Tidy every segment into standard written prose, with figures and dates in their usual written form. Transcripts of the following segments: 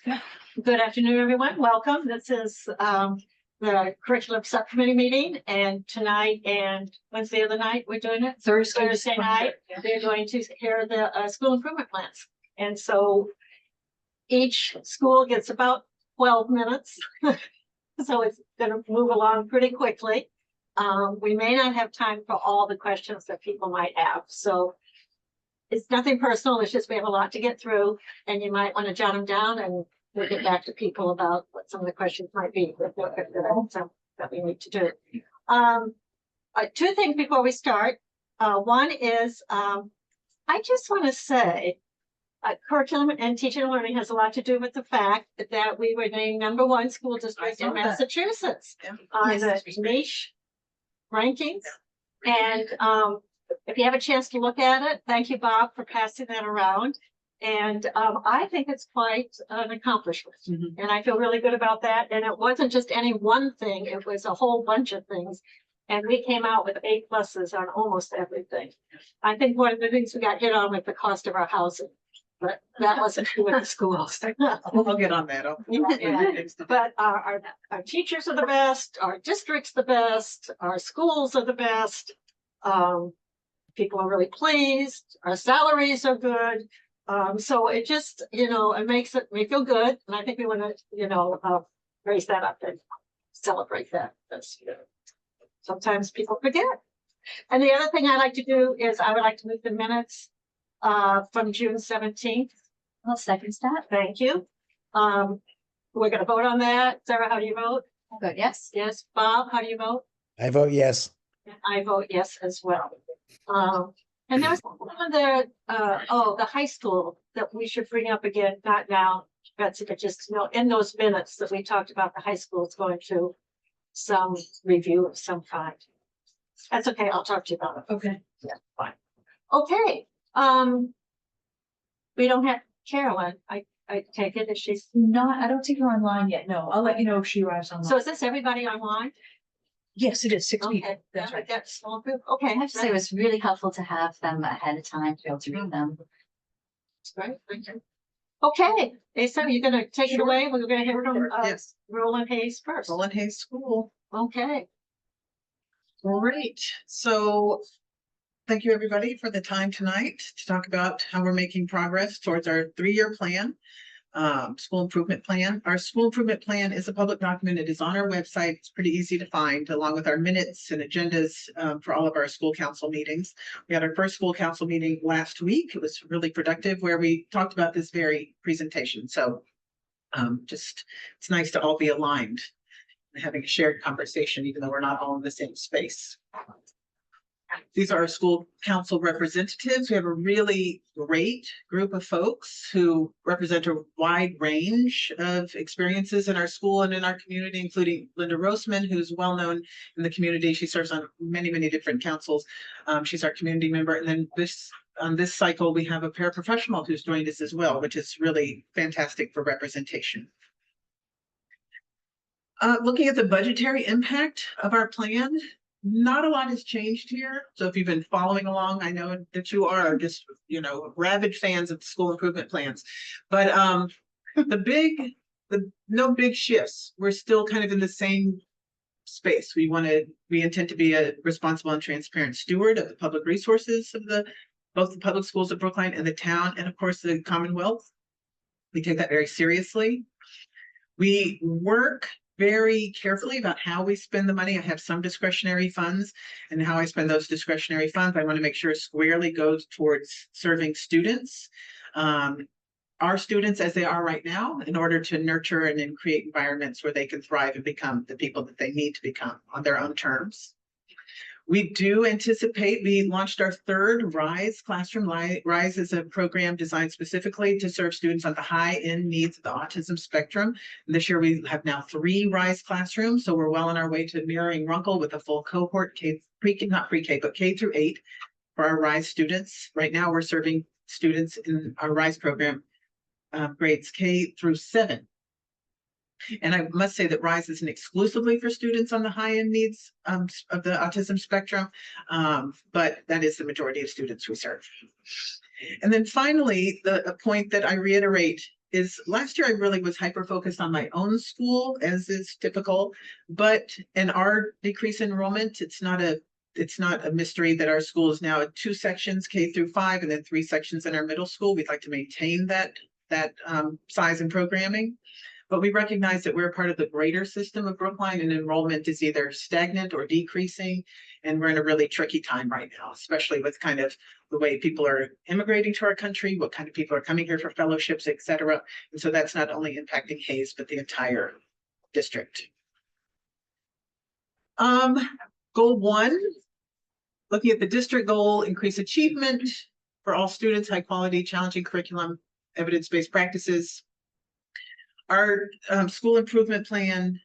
Good afternoon, everyone. Welcome. This is the curriculum subcommittee meeting, and tonight and when's the other night we're doing it? Thursday night. They're going to hear the school improvement plans, and so each school gets about 12 minutes, so it's going to move along pretty quickly. We may not have time for all the questions that people might have, so it's nothing personal. It's just we have a lot to get through, and you might want to jot them down, and we'll get back to people about what some of the questions might be that we need to do. Two things before we start. One is I just want to say curriculum and teaching and learning has a lot to do with the fact that we were named #1 school district in Massachusetts on the niche rankings. And if you have a chance to look at it, thank you, Bob, for passing that around. And I think it's quite an accomplishment. And I feel really good about that. And it wasn't just any one thing, it was a whole bunch of things. And we came out with A+ on almost everything. I think one of the things we got hit on with the cost of our housing, but that wasn't true with the schools. We'll get on that. But our teachers are the best, our district's the best, our schools are the best. People are really pleased, our salaries are good. So it just, it makes me feel good. And I think we want to, raise that up and celebrate that. Sometimes people forget. And the other thing I like to do is I would like to move the minutes from June 17th. I'll second that. Thank you. We're going to vote on that. Sarah, how do you vote? I'll vote yes. Yes. Bob, how do you vote? I vote yes. And I vote yes as well. And there was one of the high school that we should bring up again, not now, Betsy, but just in those minutes that we talked about the high school is going to some review of some kind. That's okay. I'll talk to you about it. Okay. Yeah, fine. Okay. We don't have Carolyn. I take it if she's Not, I don't think you're online yet. No, I'll let you know if she arrives online. so. Is this everybody online? Yes, it is 6 people. Okay, That's right. That's small group. Okay, I have to say it was really helpful to have them ahead of time to be able to read them. that's great. Thank you. Okay, Asa, you're gonna take it away. We're gonna hear from Yes, Roland Hayes first. Roland Hayes School. Okay. Great. So thank you, everybody, for the time tonight to talk about how we're making progress towards our 3-year plan, school improvement plan. Our school improvement plan is a public document. It is on our website. It's pretty easy to find, along with our minutes and agendas for all of our school council meetings. We had our first school council meeting last week. It was really productive, where we talked about this very presentation. So just it's nice to all be aligned and having a shared conversation, even though we're not all in the same space. These are our school council representatives. We have a really great group of folks who represent a wide range of experiences in our school and in our community, including Linda Roseman, who's well known in the community. She serves on many, many different councils. She's our community member. And then on this cycle, we have a paraprofessional who's joined us as well, which is really fantastic for representation. Looking at the budgetary impact of our plan, not a lot has changed here. So if you've been following along, I know that you are just, rabid fans of the school improvement plans. But no big shifts. We're still kind of in the same space. We intend to be a responsible and transparent steward of the public resources of both the public schools of Brookline and the town, and of course the Commonwealth. We take that very seriously. We work very carefully about how we spend the money. I have some discretionary funds, and how I spend those discretionary funds, I want to make sure squarely goes towards serving students, our students as they are right now, in order to nurture and create environments where they can thrive and become the people that they need to become on their own terms. We do anticipate, we launched our 3rd RISE classroom. RISE is a program designed specifically to serve students on the high-end needs of the autism spectrum. And this year we have now 3 RISE classrooms, so we're well on our way to mirroring Runkle with a full cohort, not pre-K, but K through 8 for our RISE students. Right now we're serving students in our RISE program, grades K through 7. And I must say that RISE isn't exclusively for students on the high-end needs of the autism spectrum, but that is the majority of students we serve. And then finally, a point that I reiterate is last year I really was hyper-focused on my own school, as is typical, but in our decrease in enrollment, it's not a mystery that our school is now at 2 sections, K-5, and then 3 sections in our middle school. We'd like to maintain that size and programming. But we recognize that we're part of the greater system of Brookline, and enrollment is either stagnant or decreasing. And we're in a really tricky time right now, especially with kind of the way people are immigrating to our country, what kind of people are coming here for fellowships, et cetera. And so that's not only impacting Hayes, but the entire district. Goal 1, looking at the district goal, increase achievement for all students, high quality, challenging curriculum, evidence-based practices. Our school improvement plan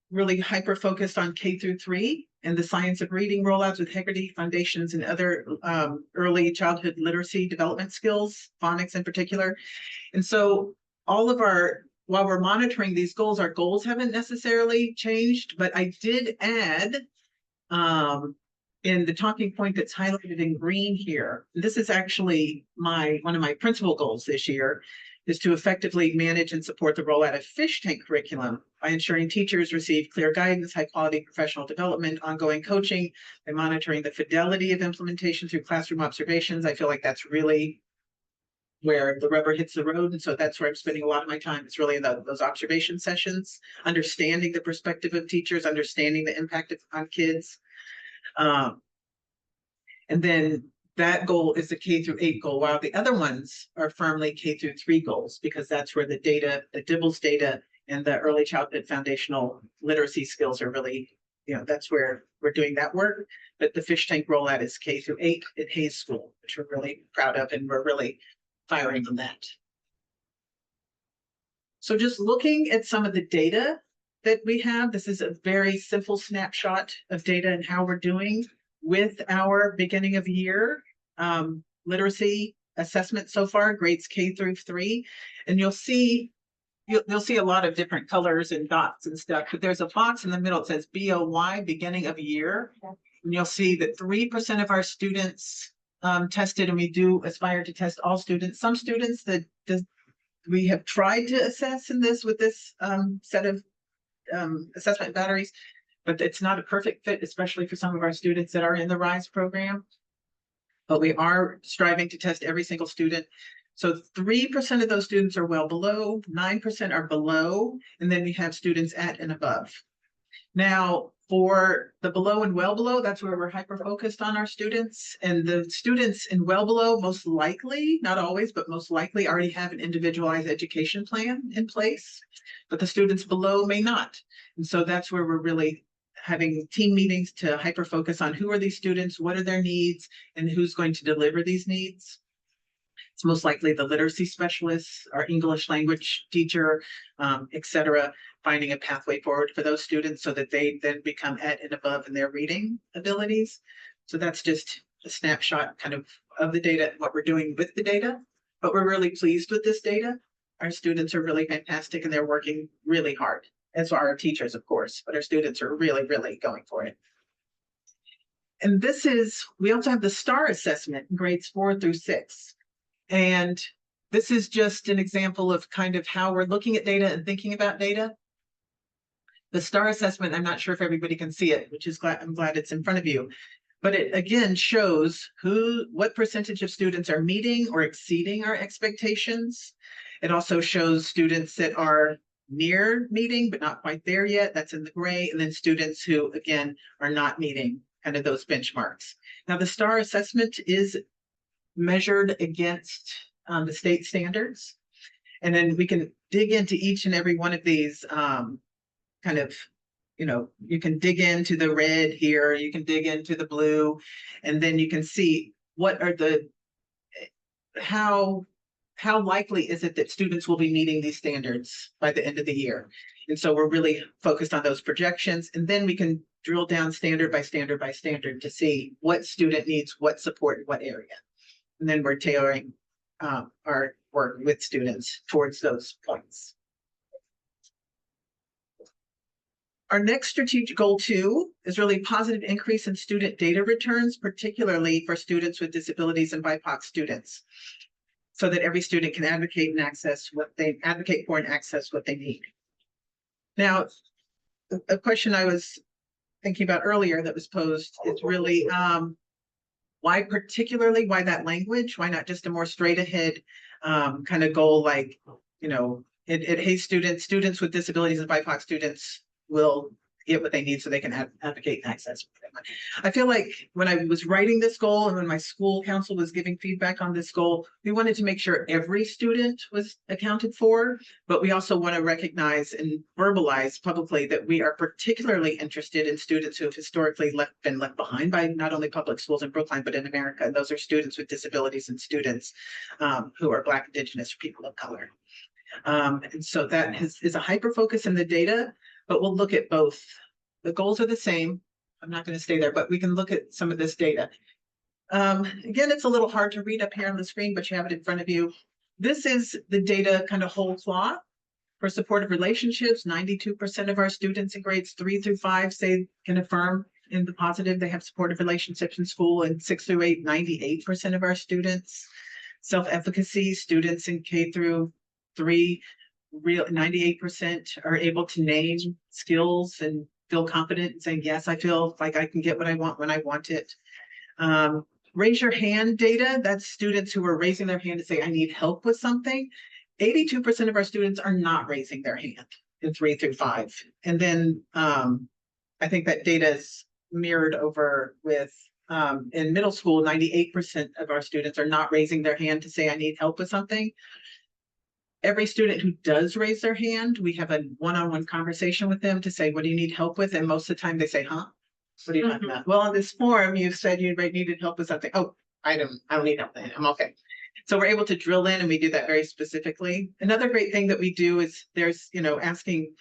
really hyper-focused on K-3 and the science of reading rollouts with Heggerty Foundations and other early childhood literacy development skills, phonics in particular. And so all of while we're monitoring these goals, our goals haven't necessarily changed, but I did add in the talking point that's highlighted in green here, this is actually one of my principal goals this year, is to effectively manage and support the rollout of fish tank curriculum by ensuring teachers receive clear guidance, high quality professional development, ongoing coaching, and monitoring the fidelity of implementation through classroom observations. I feel like that's really where the rubber hits the road. And so that's where I'm spending a lot of my time. It's really in those observation sessions, understanding the perspective of teachers, understanding the impact on kids. And then that goal is the K-8 goal, while the other ones are firmly K-3 goals, because that's where the data, the DIBELS data and the early childhood foundational literacy skills are really, that's where we're doing that work. But the fish tank rollout is K-8 at Hayes School, which we're really proud of, and we're really firing on that. So just looking at some of the data that we have, this is a very simple snapshot of data and how we're doing with our beginning of year literacy assessment so far, grades K-3, and you'll see a lot of different colors and dots and stuff, but there's a box in the middle that says BOY, beginning of year, and you'll see that 3% of our students tested, and we do aspire to test all students. Some students that we have tried to assess with this set of assessment batteries, but it's not a perfect fit, especially for some of our students that are in the RISE program. But we are striving to test every single student. So 3% of those students are well below, 9% are below, and then we have students at and above. Now, for the below and well below, that's where we're hyper-focused on our students. And the students in well below, most likely, not always, but most likely already have an individualized education plan in place, but the students below may not. And so that's where we're really having team meetings to hyper-focus on who are these students, what are their needs, and who's going to deliver these needs. It's most likely the literacy specialists, our English language teacher, et cetera, finding a pathway forward for those students so that they then become at and above in their reading abilities. So that's just a snapshot kind of the data, what we're doing with the data, but we're really pleased with this data. Our students are really fantastic and they're working really hard, as are our teachers, of course, but our students are really, really going for it. And we also have the STAR assessment in grades 4 through 6. And this is just an example of kind of how we're looking at data and thinking about data. The STAR assessment, I'm not sure if everybody can see it, which is I'm glad it's in front of you. But it again shows what percentage of students are meeting or exceeding our expectations. It also shows students that are near meeting, but not quite there yet. That's in the gray. And then students who, again, are not meeting kind of those benchmarks. Now, the STAR assessment is measured against the state standards. And then we can dig into each and every one of these kind of, you can dig into the red here, you can dig into the blue, and then you can see what are how likely is it that students will be meeting these standards by the end of the year. And so we're really focused on those projections, and then we can drill down standard by standard by standard to see what student needs what support in what area. And then we're tailoring our work with students towards those points. Our next strategic goal 2 is really positive increase in student data returns, particularly for students with disabilities and BIPOC students. so that every student can advocate for and access what they need. Now, a question I was thinking about earlier that was posed is really why that language? Why not just a more straight ahead kind of goal like, hey, students with disabilities and BIPOC students will get what they need so they can advocate and access. I feel like when I was writing this goal and when my school council was giving feedback on this goal, we wanted to make sure every student was accounted for, but we also want to recognize and verbalize publicly that we are particularly interested in students who have historically been left behind by not only public schools in Brookline, but in America. And those are students with disabilities and students who are Black, Indigenous, or people of color. And so that is a hyper focus in the data, but we'll look at both. The goals are the same. I'm not going to stay there, but we can look at some of this data. Again, it's a little hard to read up here on the screen, but you have it in front of you. This is the data kind of whole cloth for supportive relationships. 92% of our students in grades 3 through 5 can affirm in the positive they have supportive relationships in school, and 6 through 8, 98% of our students. Self-efficacy, students in K through 3, 98% are able to name skills and feel confident in saying, yes, I feel like I can get what I want when I want it. Raise your hand data, that's students who are raising their hand to say, I need help with something. 82% of our students are not raising their hand in 3 through 5. And then I think that data is mirrored over with in middle school, 98% of our students are not raising their hand to say, I need help with something. Every student who does raise their hand, we have a one-on-one conversation with them to say, what do you need help with? And most of the time they say, huh? What do you talking about? Well, on this form, you said you needed help with something. Oh, I don't need help. I'm okay. So we're able to drill in, and we do that very specifically. Another great thing that we do is there's, asking,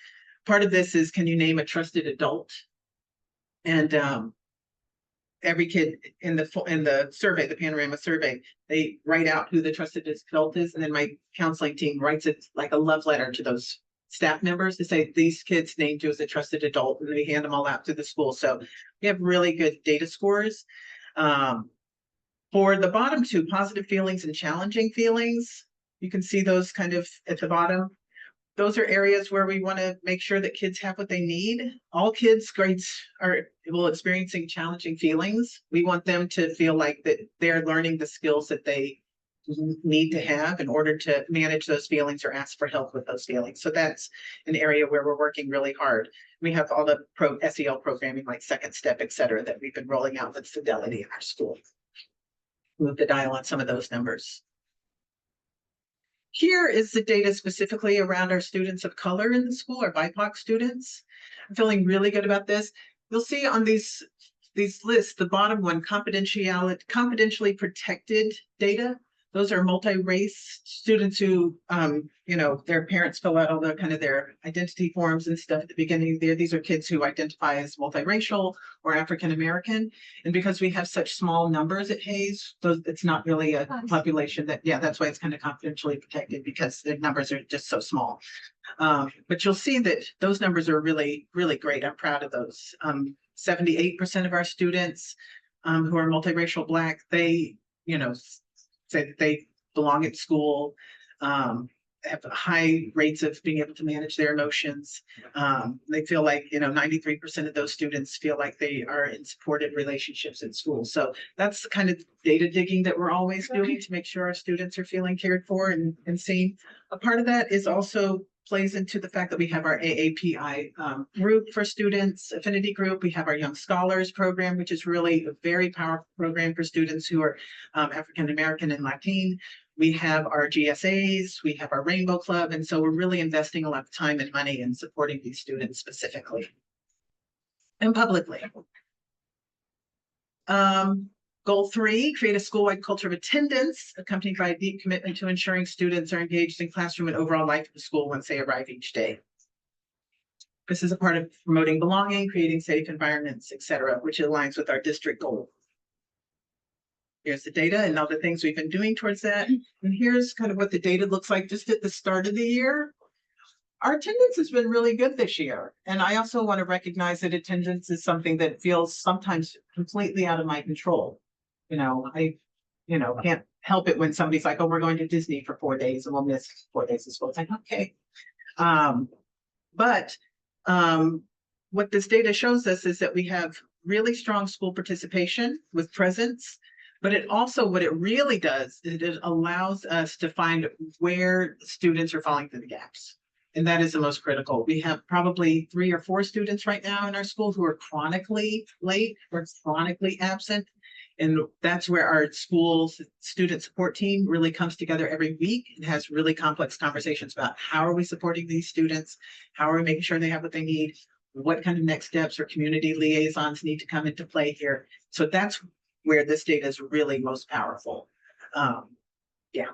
part of this is, can you name a trusted adult? And every kid in the survey, the Panorama survey, they write out who the trusted adult is, and then my counseling team writes it like a love letter to those staff members to say these kids named you as a trusted adult, and we hand them all out to the school. So we have really good data scores. For the bottom two, positive feelings and challenging feelings, you can see those kind of at the bottom. Those are areas where we want to make sure that kids have what they need. All kids' grades are experiencing challenging feelings. We want them to feel like that they're learning the skills that they need to have in order to manage those feelings or ask for help with those feelings. So that's an area where we're working really hard. We have all the SEL programming like Second Step, et cetera, that we've been rolling out with Fidelity in our school. Move the dial on some of those numbers. Here is the data specifically around our students of color in the school, our BIPOC students. I'm feeling really good about this. You'll see on these lists, the bottom one, confidentially protected data. Those are multi-race students who, their parents fill out all the kind of their identity forms and stuff at the beginning there. These are kids who identify as multiracial or African-American. And because we have such small numbers at Hayes, it's not really a population that's why it's kind of confidentially protected, because the numbers are just so small. But you'll see that those numbers are really, really great. I'm proud of those. 78% of our students who are multiracial Black, they, say that they belong at school, have high rates of being able to manage their emotions. They feel like, 93% of those students feel like they are in supported relationships at school. So that's the kind of data digging that we're always doing to make sure our students are feeling cared for and seen. A part of that is also plays into the fact that we have our AAPI group for students, affinity group. We have our Young Scholars program, which is really a very powerful program for students who are African-American and Latin. We have our GSAs, we have our Rainbow Club, and so we're really investing a lot of time and money in supporting these students specifically and publicly. Goal 3, create a school-wide culture of attendance, accompanied by a deep commitment to ensuring students are engaged in classroom and overall life of the school once they arrive each day. This is a part of promoting belonging, creating safe environments, et cetera, which aligns with our district goal. Here's the data and all the things we've been doing towards that. And here's kind of what the data looks like just at the start of the year. Our attendance has been really good this year. And I also want to recognize that attendance is something that feels sometimes completely out of my control. I can't help it when somebody's like, oh, we're going to Disney for 4 days and we'll miss 4 days of school. It's like, okay. But what this data shows us is that we have really strong school participation with presence, but it also, what it really does, is it allows us to find where students are falling through the gaps. And that is the most critical. We have probably 3 or 4 students right now in our school who are chronically late or chronically absent. And that's where our school's student support team really comes together every week and has really complex conversations about how are we supporting these students? How are we making sure they have what they need? What kind of next steps or community liaisons need to come into play here? So that's where this data is really most powerful. Yeah.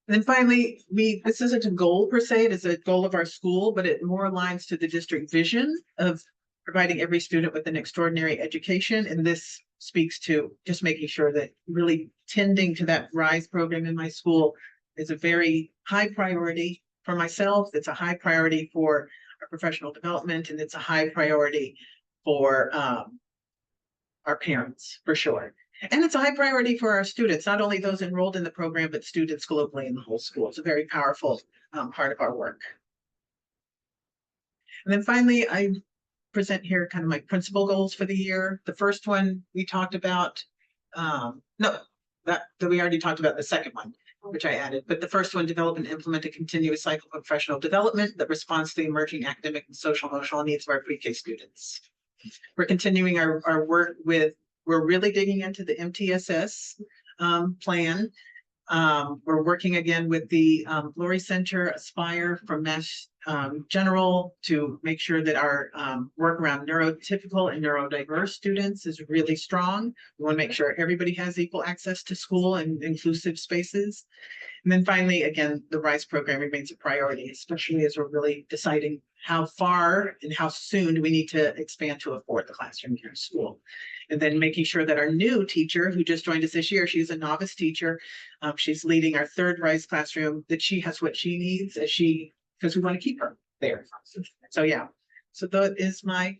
And then finally, this isn't a goal per se, it is a goal of our school, but it more aligns to the district vision of providing every student with an extraordinary education. And this speaks to just making sure that really tending to that RISE program in my school is a very high priority for myself. It's a high priority for our professional development, and it's a high priority for our parents, for sure. And it's a high priority for our students, not only those enrolled in the program, but students globally in the whole school. It's a very powerful part of our work. And then finally, I present here kind of my principal goals for the year. The first one we talked about, that we already talked about the second one, which I added, but the first one, develop and implement a continuous cycle of professional development that responds to the emerging academic and social emotional needs of our pre-K students. We're continuing our work with, we're really digging into the MTSS plan. We're working again with the Glory Center, Aspire from Mass General to make sure that our work around neurotypical and neurodiverse students is really strong. We want to make sure everybody has equal access to school and inclusive spaces. And then finally, again, the RISE program remains a priority, especially as we're really deciding how far and how soon do we need to expand to afford the classroom here in school. And then making sure that our new teacher who just joined us this year, she's a novice teacher. She's leading our 3rd RISE classroom, that she has what she needs as because we want to keep her there. So yeah, so that is my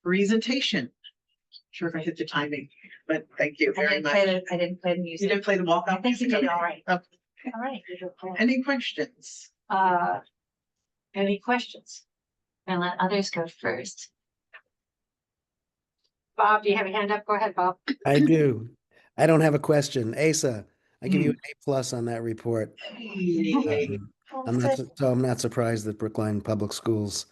presentation. Sure if I hit the timing, but thank you very much. I didn't play the music. You didn't play the walk-up? I think you did all right. Okay. All right. You did okay. Any questions? Any questions? And let others go first. Bob, do you have a hand up? Go ahead, Bob. I do. I don't have a question. Asa, I give you an A+ on that report. I'm not surprised that Brookline Public Schools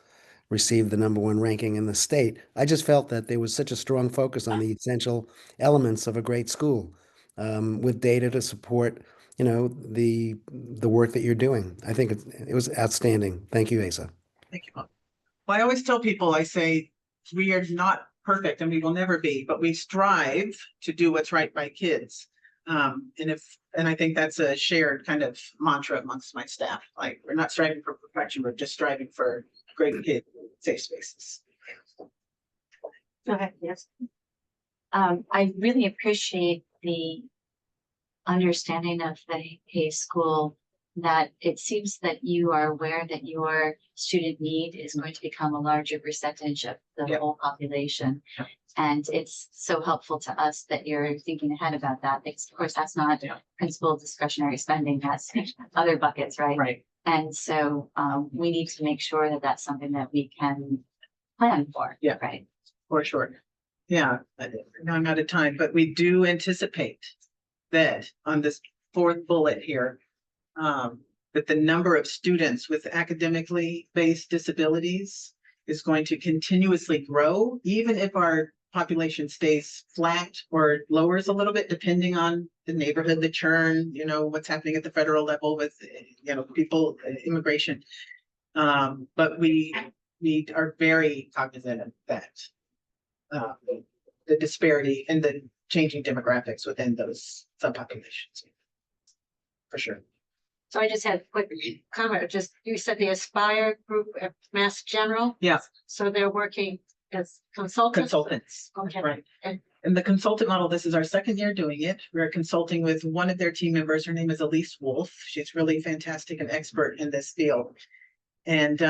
received the #1 ranking in the state. I just felt that there was such a strong focus on the essential elements of a great school, with data to support, the work that you're doing. I think it was outstanding. Thank you, Asa. Thank you, Mom. Well, I always tell people, I say, we are not perfect and we will never be, but we strive to do what's right by kids. And I think that's a shared kind of mantra amongst my staff. Like, we're not striving for perfection, we're just striving for great kids, safe spaces. Go ahead, yes. I really appreciate the understanding of the K school, that it seems that you are aware that your student need is going to become a larger percentage of the Yep. whole population. Yep. And it's so helpful to us that you're thinking ahead about that. Because of course, that's not Yeah. principal discretionary spending, that's other buckets, right? Right. And so we need to make sure that that's something that we can plan for. Yeah. Right. For sure. Yeah, now I'm out of time, but we do anticipate that on this 4th bullet here, that the number of students with academically based disabilities is going to continuously grow, even if our population stays flat or lowers a little bit, depending on the neighborhood, the churn, what's happening at the federal level with, people, immigration. But we are very cognizant of that. The disparity and the changing demographics within those subpopulations. For sure. So I just had a quick comment, you said the Aspire group at Mass General, Yeah, so they're working as consultants? consultants. Okay. Right. And the consultant model, this is our 2nd year doing it. We're consulting with one of their team members. Her name is Elise Wolf. She's really fantastic and expert in this field. And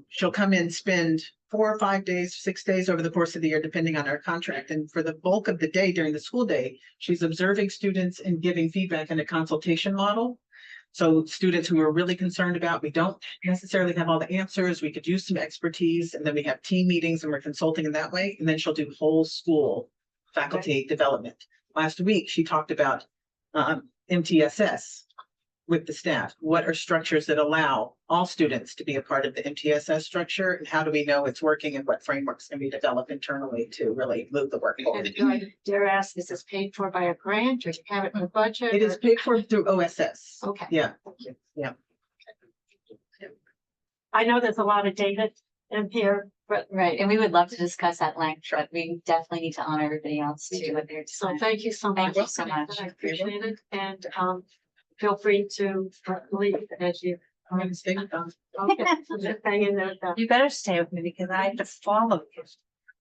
she'll come in, spend 4 or 5 days, 6 days over the course of the year, depending on our contract. And for the bulk of the day during the school day, she's observing students and giving feedback in a consultation model. So students who are really concerned about, we don't necessarily have all the answers, we could use some expertise, and then we have team meetings and we're consulting in that way. And then she'll do whole school faculty development. Last week, she talked about MTSS with the staff. What are structures that allow all students to be a part of the MTSS structure? And how do we know it's working, and what frameworks can be developed internally to really move the work forward? And do I dare ask, is this paid for by a grant, or do you have it in the budget? It is or- paid for through OSS. Okay. Yeah. Thank you. Yeah. I know there's a lot of data in here, but Right, and we would love to discuss at length, but we definitely need to honor everybody else to do what they're so doing. thank you so much. Thank you so much. I appreciate it, and feel free to leave as you. I'm gonna stay with them. Okay, so just hang in there with that. You better stay with me because I have to follow you,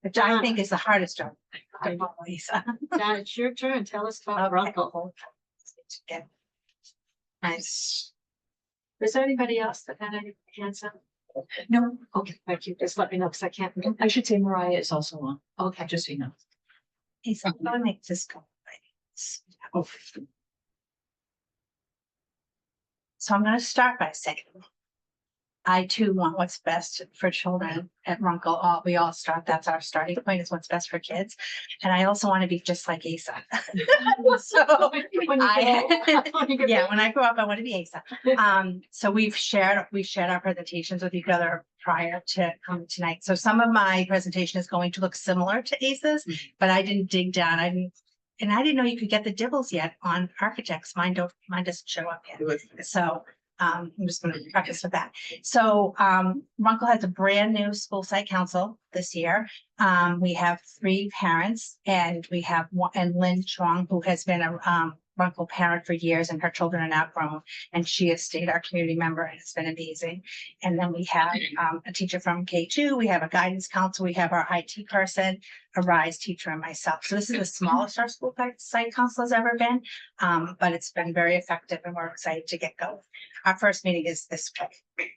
which I think is the hardest job. to follow, Lisa. John, it's your turn. Tell us about Okay. Runkle. Okay. Nice. Is there anybody else that had any hands up? No, Okay, thank you. Just let me know, because I can't. I should say Mariah is also on, Okay, just so you know. Lisa, I'm gonna make this go. Oh, So I'm gonna start by saying, I too want what's best for children at Runkle. We all start, that's our starting point, is what's best for kids. And I also want to be just like Asa. So When you grow- yeah, when I grow up, I want to be Asa. So we've shared our presentations with each other prior to tonight. So some of my presentation is going to look similar to Asa's, but I didn't dig down. I didn't know you could get the dibbles yet on architects. Mine doesn't show up yet. It was So I'm just going to preface with that. So Runkle has a brand new school site council this year. We have 3 parents, and we have and Lynn Chong, who has been a Runkle parent for years, and her children are now grown, and she has stayed our community member, and it's been amazing. And then we have a teacher from K2, we have a guidance council, we have our IT person, a RISE teacher, and myself. So this is the smallest our school site council has ever been, but it's been very effective, and we're excited to get going. Our first meeting is this week.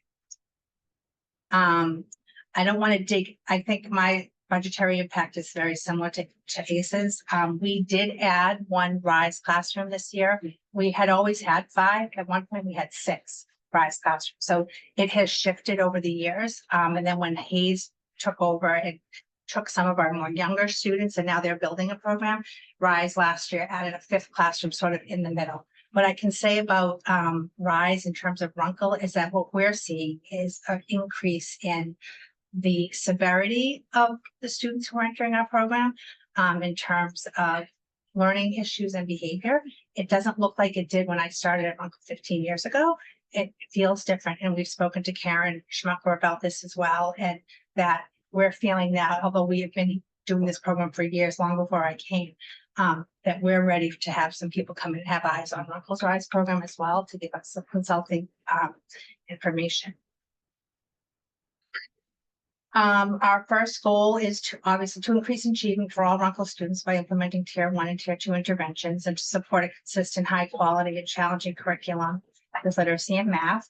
I don't want to dig, I think my budgetary impact is very similar to ACE's. We did add 1 RISE classroom this year. We had always had 5. At one point, we had 6 RISE classrooms. So it has shifted over the years. And then when Hayes took over, it took some of our more younger students, and now they're building a program. RISE last year added a 5th classroom sort of in the middle. What I can say about RISE in terms of Runkle is that what we're seeing is an increase in the severity of the students who are entering our program in terms of learning issues and behavior. It doesn't look like it did when I started at Runkle 15 years ago. It feels different, and we've spoken to Karen Schmucker about this as well, and that we're feeling now, although we have been doing this program for years, long before I came, that we're ready to have some people come in and have eyes on Runkle's RISE program as well, to give us some consulting information. Our first goal is to obviously to increase achievement for all Runkle students by implementing Tier 1 and Tier 2 interventions, and to support a consistent, high quality and challenging curriculum with literacy and math.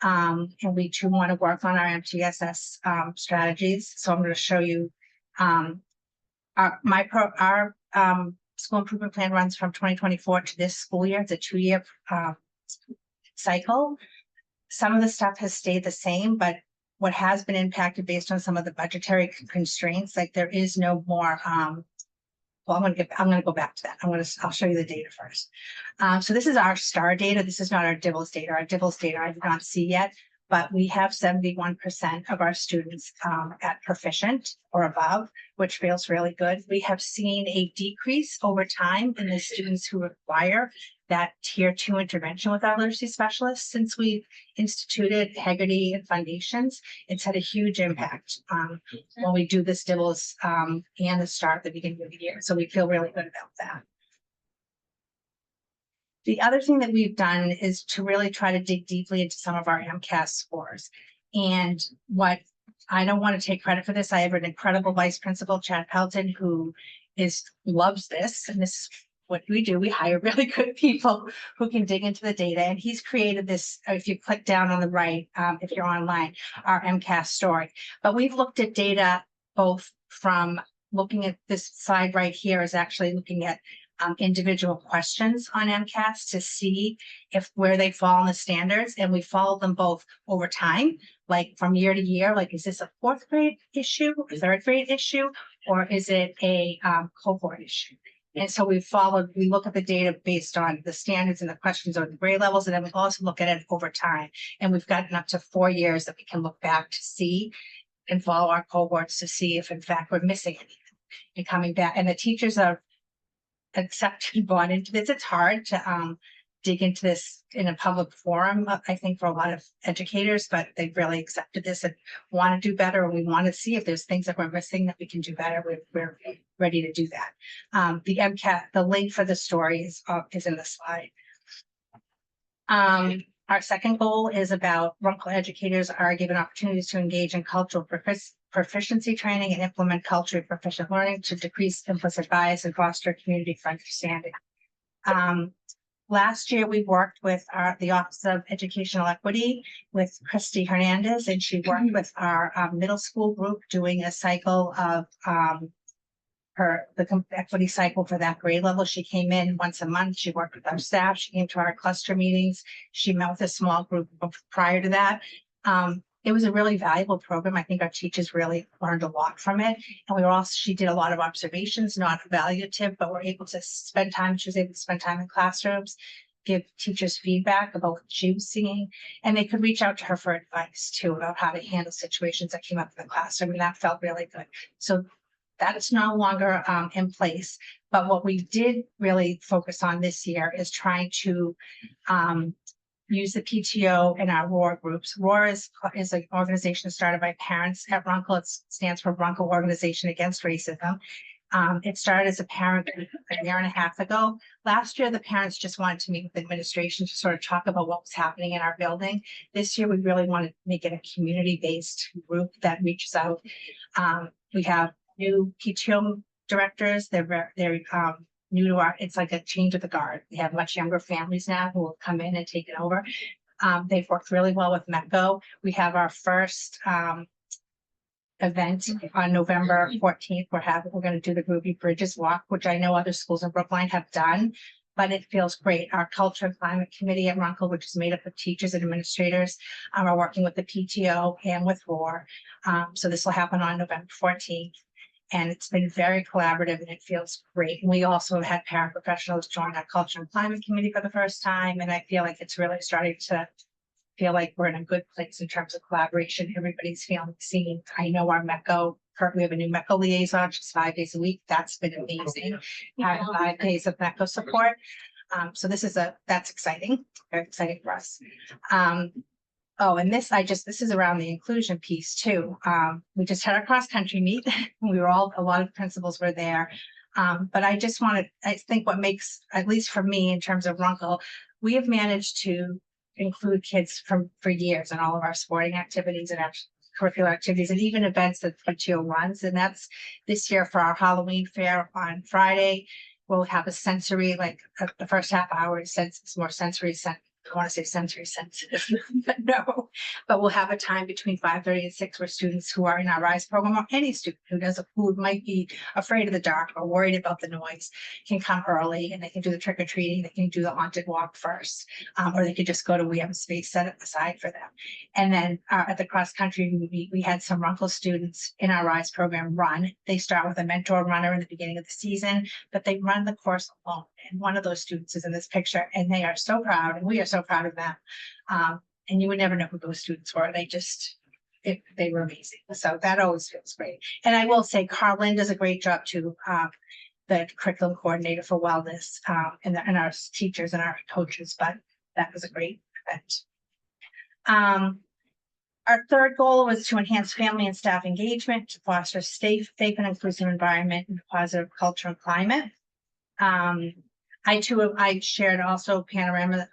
And we too want to work on our MTSS strategies. So I'm going to show you our school improvement plan runs from 2024 to this school year. It's a 2-year cycle. Some of the stuff has stayed the same, but what has been impacted based on some of the budgetary constraints, like there is no more, well, I'm gonna go back to that. I'll show you the data first. So this is our STAR data. This is not our DIBELS data. Our DIBELS data I did not see yet, but we have 71% of our students at proficient or above, which feels really good. We have seen a decrease over time in the students who require that Tier 2 intervention with our literacy specialists. Since we instituted Haggerty and Foundations, it's had a huge impact when we do this DIBELS and the STAR at the beginning of the year. So we feel really good about that. The other thing that we've done is to really try to dig deeply into some of our MCAS scores. And what I don't want to take credit for this. I have an incredible vice principal, Chad Pelton, who loves this. And this is what do? We hire really good people who can dig into the data. And he's created this, if you click down on the right, if you're online, our MCAS story. But we've looked at data both from looking at this slide right here is actually looking at individual questions on MCAS to see if where they fall in the standards. And we follow them both over time, like from year to year, like, is this a fourth grade issue, a third grade issue, or is it a cohort issue? And so we look at the data based on the standards and the questions or the grade levels, and then we also look at it over time. And we've gotten up to 4 years that we can look back to see and follow our cohorts to see if in fact we're missing anything and coming back. And the teachers are accepted, bought into this. It's hard to dig into this in a public forum, I think, for a lot of educators, but they've really accepted this and want to do better. And we want to see if there's things that we're missing that we can do better. We're ready to do that. The MCAT, the link for the story is in the slide. Our second goal is about Runkle educators are given opportunities to engage in cultural proficiency training and implement culturally proficient learning to decrease implicit bias and foster community for understanding. Last year, we worked with the Office of Educational Equity with Christy Hernandez, and she worked with our middle school group doing a cycle of the equity cycle for that grade level. She came in once a month. She worked with our staff. She came to our cluster meetings. She met with a small group prior to that. It was a really valuable program. I think our teachers really learned a lot from it. And she did a lot of observations, not evaluative, but we're able to spend time. She was able to spend time in classrooms, give teachers feedback about what she was seeing, and they could reach out to her for advice too about how to handle situations that came up in the classroom. And that felt really good. So that is no longer in place. But what we did really focus on this year is trying to use the PTO in our ROAR groups. ROAR is an organization started by parents at Runkle. It stands for Runkle Organization Against Racism. It started as a parent group a year and a half ago. Last year, the parents just wanted to meet with administration to sort of talk about what was happening in our building. This year, we really want to make it a community-based group that reaches out. We have new PTO directors. They're new to it's like a change of the guard. We have much younger families now who will come in and take it over. They've worked really well with MECO. We have our first event on November 14th. We're going to do the Ruby Bridges Walk, which I know other schools in Brookline have done, but it feels great. Our Culture and Climate Committee at Runkle, which is made up of teachers and administrators, are working with the PTO and with ROAR. So this will happen on November 14th. And it's been very collaborative and it feels great. And we also have had paraprofessionals join our Culture and Climate Committee for the first time. And I feel like it's really starting to feel like we're in a good place in terms of collaboration. Everybody's feeling seen. I know our MECO, we have a new MECO liaison, just 5 days a week. That's been amazing. 5 days of MECO support. So that's exciting, very exciting for us. And this is around the inclusion piece too. We just had our cross-country meet. A lot of principals were there. But I think what makes, at least for me in terms of Runkle, we have managed to include kids for years in all of our sporting activities and curricular activities and even events that PTO runs. And that's this year for our Halloween fair on Friday. We'll have a sensory, the first half hour is more sensory I want to say sensory sensitive, but no. But we'll have a time between 5:30 and 6 where students who are in our RISE program, or any student who might be afraid of the dark or worried about the noise, can come early and they can do the trick or treating. They can do the haunted walk first, or they could just go to, we have a space set aside for them. And then at the cross country, we had some Runkle students in our RISE program run. They start with a mentor runner in the beginning of the season, but they run the course alone. And one of those students is in this picture, and they are so proud, and we are so proud of them. And you would never know who those students were. They were amazing. So that always feels great. And I will say, Carlin does a great job too, the curriculum coordinator for wellness, and our teachers and our coaches, but that was a great event. Our third goal was to enhance family and staff engagement, to foster a safe and inclusive environment and a positive culture and climate. I shared also Panorama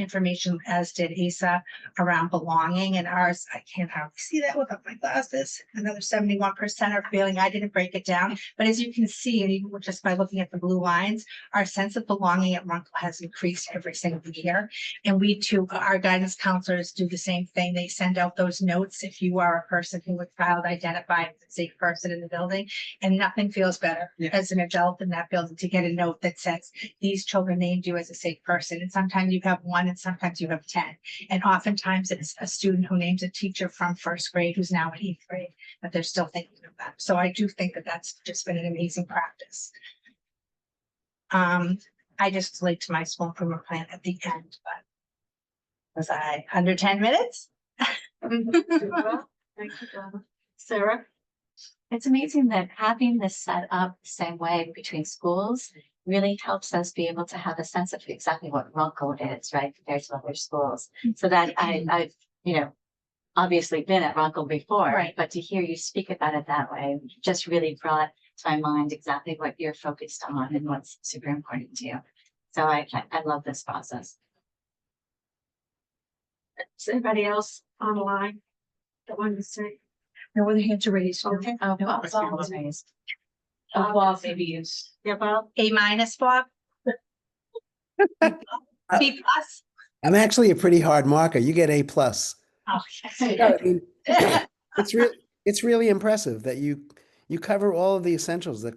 information, as did Asa, around belonging, and ours, I can't hardly see that without my glasses. Another 71% are feeling, I didn't break it down, but as you can see, and even just by looking at the blue lines, our sense of belonging at Runkle has increased every single year. And we too, our guidance counselors do the same thing. They send out those notes if you are a person who was child identified as a safe person in the building. And nothing feels better Yeah. as an adult in that building to get a note that says, these children named you as a safe person. And sometimes you have one and sometimes you have 10. And oftentimes it's a student who names a teacher from first grade who's now in 8th grade, but they're still thinking of that. So I do think that that's just been an amazing practice. I just linked to my school improvement plan at the end, but was I under 10 minutes? Thank you, Donna. Sarah? It's amazing that having this set up the same way between schools really helps us be able to have a sense of exactly what Runkle is, right, compared to other schools. So that I've, obviously been at Runkle before, Right. but to hear you speak about it that way just really brought to my mind exactly what you're focused on and what's super important to you. So I love this process. Is anybody else online that wanted to say? No other hands are raised. Okay. Oh, No, Bob's I see always one. raised. Bob maybe is. Yeah, Bob? A minus, Bob? B plus? I'm actually a pretty hard marker. You get A plus. Oh, No, I mean, it's really impressive that you cover all of the essentials that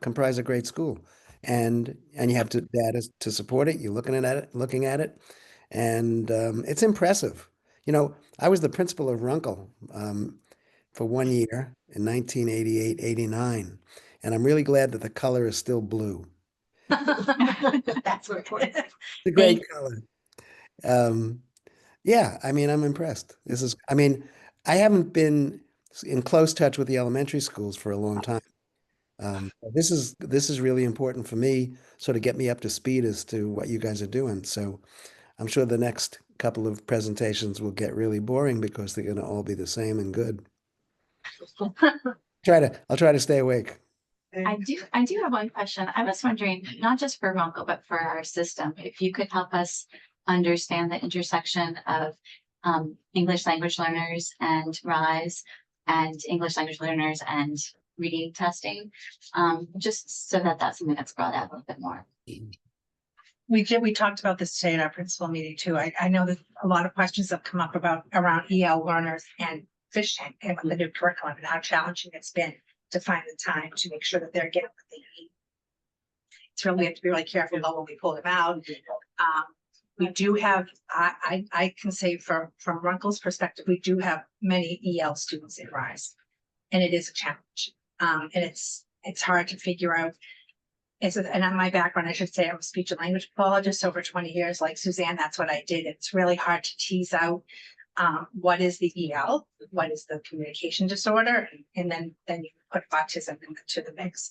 comprise a great school, and you have data to support it. You're looking at it, and it's impressive. I was the principal of Runkle for 1 year in 1988, 89, and I'm really glad that the color is still blue. That's what it is. It's a great color. Yeah, I mean, I'm impressed. I haven't been in close touch with the elementary schools for a long time. This is really important for me, sort of get me up to speed as to what you guys are doing. So I'm sure the next couple of presentations will get really boring because they're going to all be the same and good. I'll try to stay awake. I do have one question. I was wondering, not just for Runkle, but for our system, if you could help us understand the intersection of English language learners and RISE and English language learners and reading testing, just so that that's something that's brought out a little bit more. We talked about this today in our principal meeting too. I know that a lot of questions have come up around EL learners and fishing and with the new curriculum and how challenging it's been to find the time to make sure that they're getting what they need. It's really, we have to be really careful about when we pull them out. We do have, I can say from Runkle's perspective, we do have many EL students in RISE, and it is a challenge. And it's hard to figure out. And on my background, I should say I'm a speech and language pathologist over 20 years, like Suzanne, that's what I did. It's really hard to tease out what is the EL, what is the communication disorder, and then you put autism into the mix.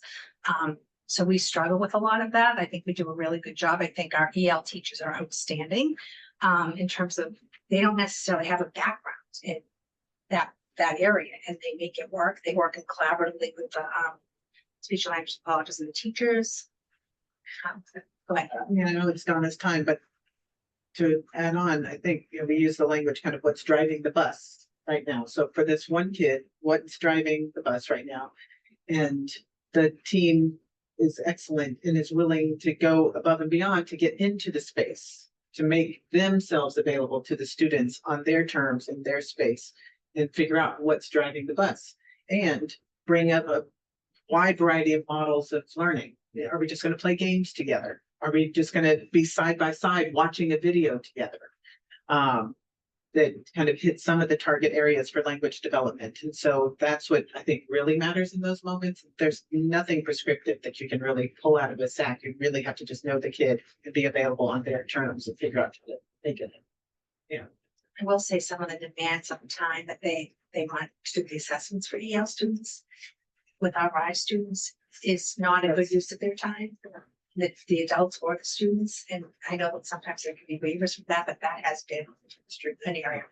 So we struggle with a lot of that. I think we do a really good job. I think our EL teachers are outstanding in terms of they don't necessarily have a background in that area, and they make it work. They work collaboratively with the speech and language pathologists and the teachers. Go ahead. Yeah, I know it's Donna's time, but to add on, I think, we use the language kind of what's driving the bus right now. So for this one kid, what's driving the bus right now? And the team is excellent and is willing to go above and beyond to get into the space, to make themselves available to the students on their terms in their space and figure out what's driving the bus and bring up a wide variety of models of learning. Are we just going to play games together? Are we just going to be side by side watching a video together? That kind of hit some of the target areas for language development. And so that's what I think really matters in those moments. There's nothing prescriptive that you can really pull out of a sack. You really have to just know the kid and be available on their terms and figure out how to make it. Yeah. I will say some of the demands of time that they want to do the assessments for EL students with our RISE students is not a good use of their time. The adults or the students, and I know that sometimes there can be waivers for that, but that has been an area.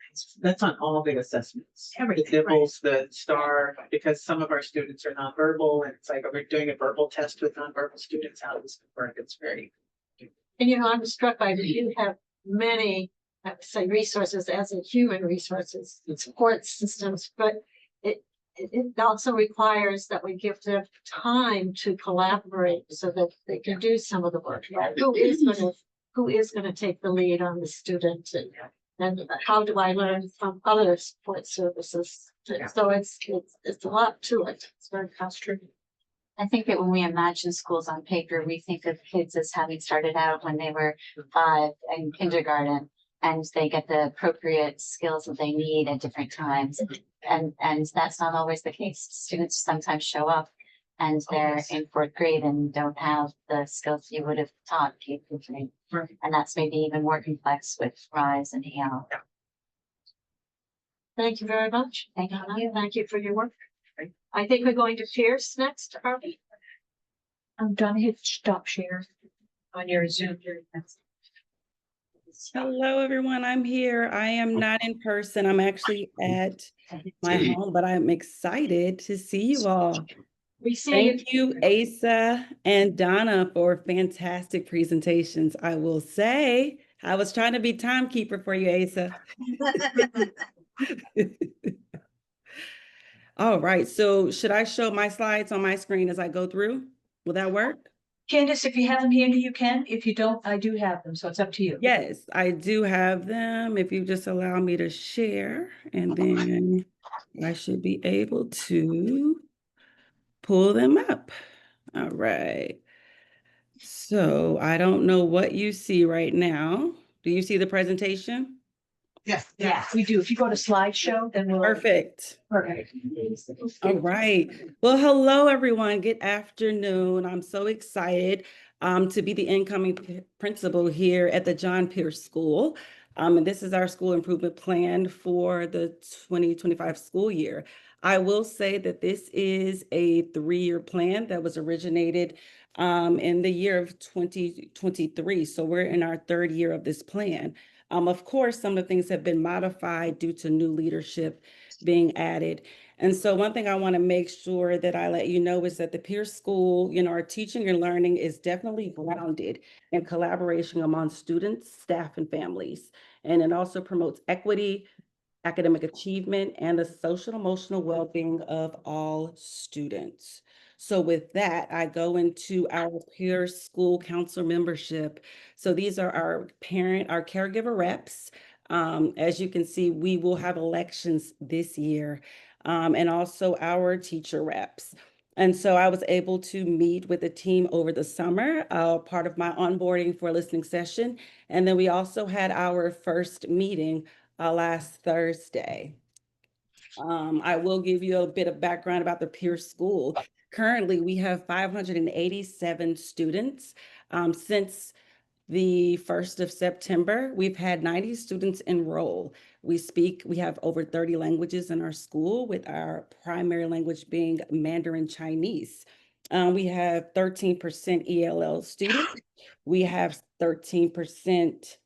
That's on all the assessments. Everything, The nibbles, the star, because some of our students are nonverbal, and it's like, we're doing a verbal test with nonverbal students, how does it work? It's very. And I'm struck by that you have many, I would say, resources as in human resources and support systems, but it also requires that we give them time to collaborate so that they can do some of the work. Who is gonna take the lead on the student, and how do I learn from other support services? So it's a lot to it. It's very frustrating. I think that when we imagine schools on paper, we think of kids as having started out when they were 5 in kindergarten, and they get the appropriate skills that they need at different times. And that's not always the case. Students sometimes show up and they're in 4th grade and don't have the skills you would have taught K through 3. Right. And that's maybe even more complex with RISE and EL. Thank you very much. Thank you. Thank you for your work. I think we're going to Pierce next, are we? I'm done. Hit stop share on your Zoom. Hello, everyone. I'm here. I am not in person. I'm actually at my home, but I'm excited to see you all. We see you. Thank you, Asa and Donna, for fantastic presentations. I will say, I was trying to be timekeeper for you, Asa. All right, so should I show my slides on my screen as I go through? Will that work? Candace, if you have them handy, you can. If you don't, I do have them, so it's up to you. Yes, I do have them. If you just allow me to share, and then I should be able to pull them up. All right. So I don't know what you see right now. Do you see the presentation? Yes. Yeah, we do. If you go to slideshow, then we'll. Perfect. Perfect. All right. Well, hello, everyone. Good afternoon. I'm so excited to be the incoming principal here at the John Pierce School. And this is our school improvement plan for the 2025 school year. I will say that this is a 3-year plan that was originated in the year of 2023. So we're in our 3rd year of this plan. Of course, some of the things have been modified due to new leadership being added. And so one thing I want to make sure that I let you know is that the Pierce School, our teaching and learning is definitely grounded in collaboration among students, staff, and families. And it also promotes equity, academic achievement, and the social emotional well-being of all students. So with that, I go into our Pierce School Council membership. So these are our caregiver reps. As you can see, we will have elections this year, and also our teacher reps. And so I was able to meet with the team over the summer, part of my onboarding for a listening session. And then we also had our first meeting last Thursday. I will give you a bit of background about the Pierce School. Currently, we have 587 students. Since the 1st of September, we've had 90 students enroll. We have over 30 languages in our school, with our primary language being Mandarin Chinese. We have 13% ELL students. We have 13%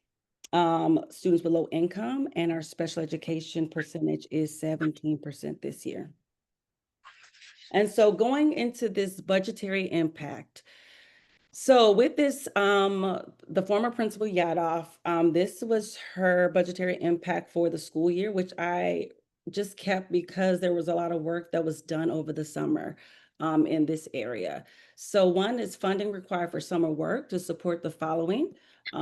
students with low income, and our special education percentage is 17% this year. And so going into this budgetary impact, so with this, the former principal Yadoff, this was her budgetary impact for the school year, which I just kept because there was a lot of work that was done over the summer in this area. So one is funding required for summer work to support the following: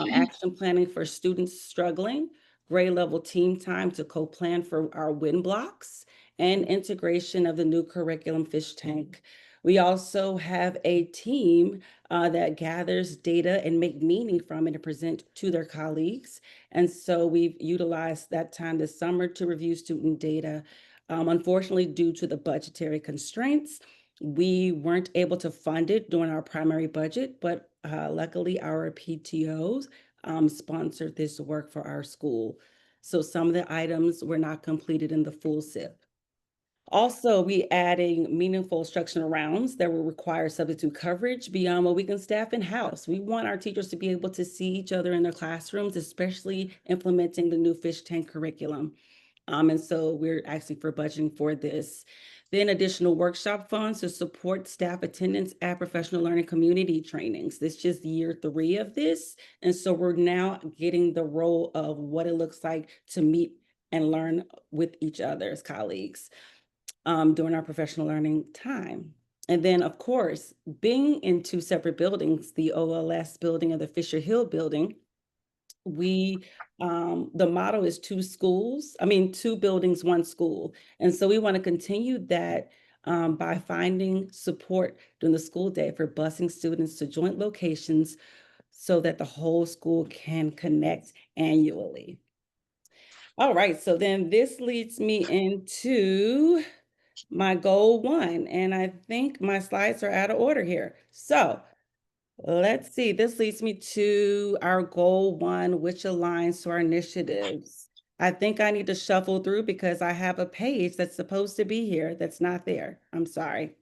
action planning for students struggling, grade level team time to co-plan for our win blocks, and integration of the new curriculum fish tank. We also have a team that gathers data and make meaning from it and present to their colleagues. And so we've utilized that time this summer to review student data. Unfortunately, due to the budgetary constraints, we weren't able to fund it during our primary budget, but luckily our PTOs sponsored this work for our school. So some of the items were not completed in the full SIP. Also, we adding meaningful instructional rounds that will require substitute coverage beyond what we can staff in-house. We want our teachers to be able to see each other in their classrooms, especially implementing the new fish tank curriculum. And so we're asking for budgeting for this. Then additional workshop funds to support staff attendance at professional learning community trainings. This is just year 3 of this. And so we're now getting the role of what it looks like to meet and learn with each other as colleagues during our professional learning time. And then, of course, being in 2 separate buildings, the OLS building and the Fisher Hill building, the motto is 2 buildings, 1 school. And so we want to continue that by finding support during the school day for busing students to joint locations so that the whole school can connect annually. All right, so then this leads me into my goal 1, and I think my slides are out of order here. So let's see, this leads me to our goal 1, which aligns to our initiatives. I think I need to shuffle through because I have a page that's supposed to be here that's not there. I'm sorry.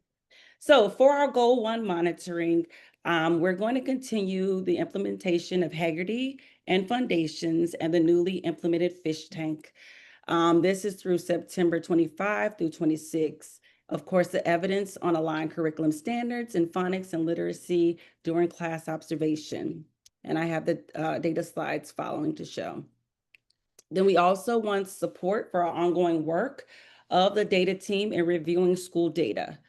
So for our goal 1 monitoring, we're going to continue the implementation of Haggerty and Foundations and the newly implemented fish tank. This is through September 25 through 26. Of course, the evidence on aligned curriculum standards in phonics and literacy during class observation. And I have the data slides following to show. Then we also want support for our ongoing work of the data team in reviewing school data.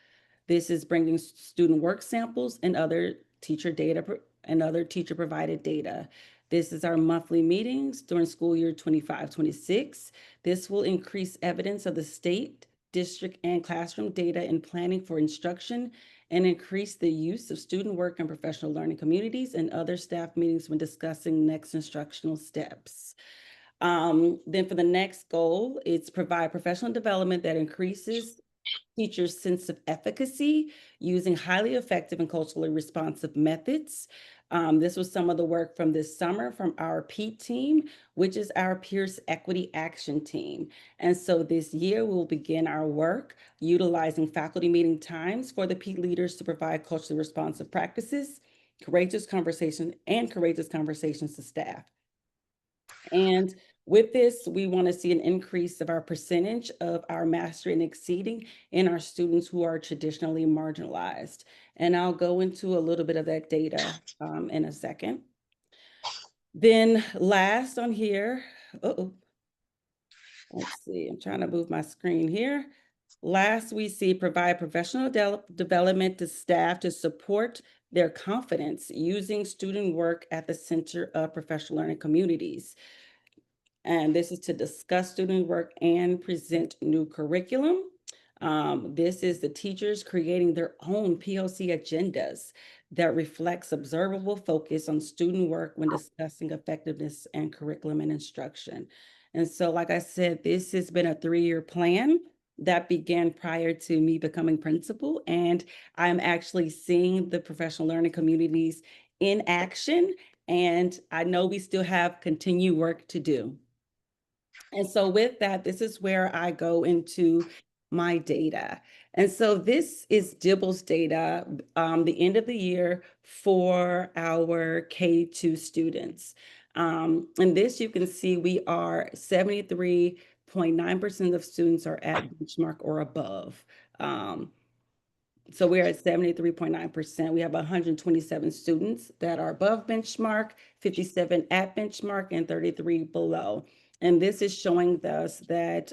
This is bringing student work samples and other teacher provided data. This is our monthly meetings during school year 25-26. This will increase evidence of the state, district, and classroom data in planning for instruction and increase the use of student work and professional learning communities and other staff meetings when discussing next instructional steps. Then for the next goal, it's provide professional development that increases teachers' sense of efficacy using highly effective and culturally responsive methods. This was some of the work from this summer from our PEAT team, which is our Peers Equity Action Team. And so this year we'll begin our work utilizing faculty meeting times for the PEAT leaders to provide culturally responsive practices, courageous conversations to staff. And with this, we want to see an increase of our percentage of our mastery and exceeding in our students who are traditionally marginalized. And I'll go into a little bit of that data in a second. Then last on here, let's see, I'm trying to move my screen here. Last, we see provide professional development to staff to support their confidence using student work at the center of professional learning communities. And this is to discuss student work and present new curriculum. This is the teachers creating their own PLC agendas that reflects observable focus on student work when discussing effectiveness and curriculum and instruction. And so, like I said, this has been a 3-year plan that began prior to me becoming principal. And I'm actually seeing the professional learning communities in action. And I know we still have continued work to do. And so with that, this is where I go into my data. And so this is Dibble's data, the end of the year for our K-2 students. And this, you can see we are 73.9% of students are at benchmark or above. So we're at 73.9%. We have 127 students that are above benchmark, 57 at benchmark, and 33 below. And this is showing us that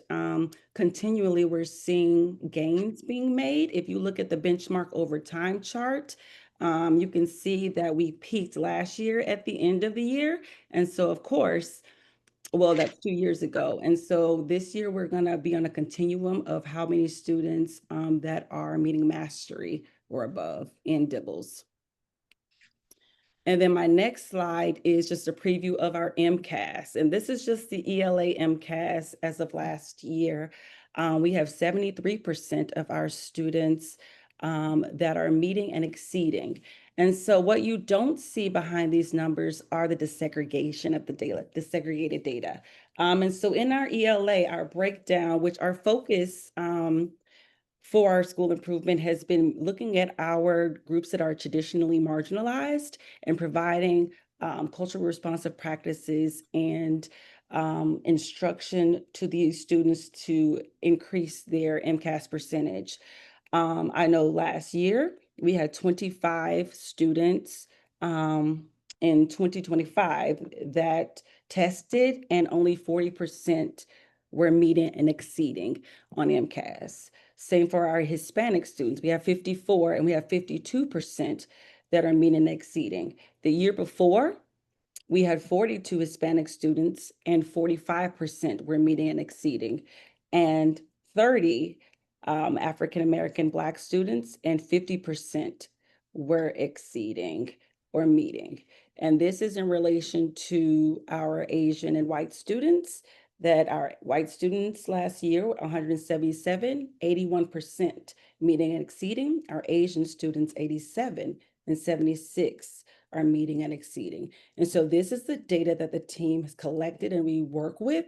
continually we're seeing gains being made. If you look at the benchmark over time chart, you can see that we peaked last year at the end of the year. And so, of course, well, that's 2 years ago. And so this year we're going to be on a continuum of how many students that are meeting mastery or above in Dibbles. And then my next slide is just a preview of our MCAS. And this is just the ELA MCAS as of last year. We have 73% of our students that are meeting and exceeding. And so what you don't see behind these numbers are the desegregation of the data, desegregated data. And so in our ELA, our breakdown, which our focus for our school improvement has been looking at our groups that are traditionally marginalized and providing culturally responsive practices and instruction to these students to increase their MCAS percentage. I know last year we had 25 students in 2025 that tested, and only 40% were meeting and exceeding on MCAS. Same for our Hispanic students. We have 54 and we have 52% that are meeting and exceeding. The year before, we had 42 Hispanic students and 45% were meeting and exceeding, and 30 African American Black students and 50% were exceeding or meeting. And this is in relation to our Asian and white students, that our white students last year, 177, 81% meeting and exceeding. Our Asian students, 87 and 76 are meeting and exceeding. And so this is the data that the team has collected and we work with.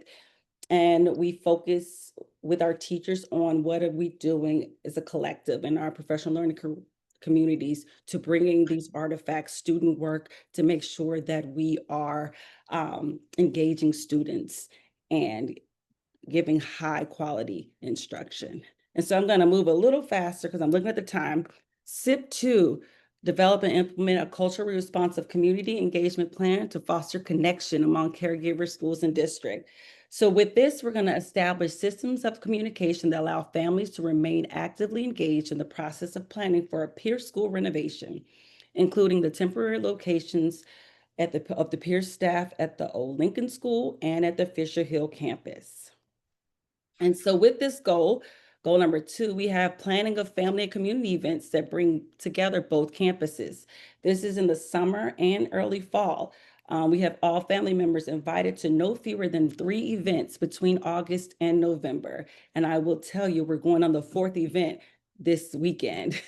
And we focus with our teachers on what are we doing as a collective in our professional learning communities to bringing these artifacts, student work, to make sure that we are engaging students and giving high quality instruction. And so I'm going to move a little faster because I'm looking at the time. SIP2, develop and implement a culturally responsive community engagement plan to foster connection among caregivers, schools, and district. So with this, we're going to establish systems of communication that allow families to remain actively engaged in the process of planning for a peer school renovation, including the temporary locations of the peer staff at the Old Lincoln School and at the Fisher Hill campus. And so with this goal number 2, we have planning of family and community events that bring together both campuses. This is in the summer and early fall. We have all family members invited to no fewer than 3 events between August and November. And I will tell you, we're going on the 4th event this weekend.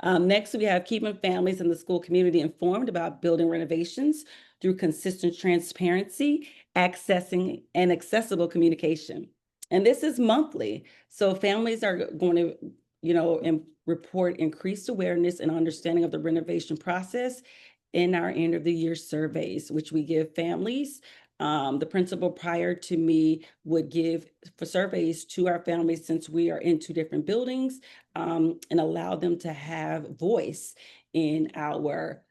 Next, we have keeping families in the school community informed about building renovations through consistent transparency, accessing, and accessible communication. And this is monthly. So families are going to, report increased awareness and understanding of the renovation process in our end of the year surveys, which we give families. The principal prior to me would give for surveys to our families, since we are in 2 different buildings, and allow them to have voice in our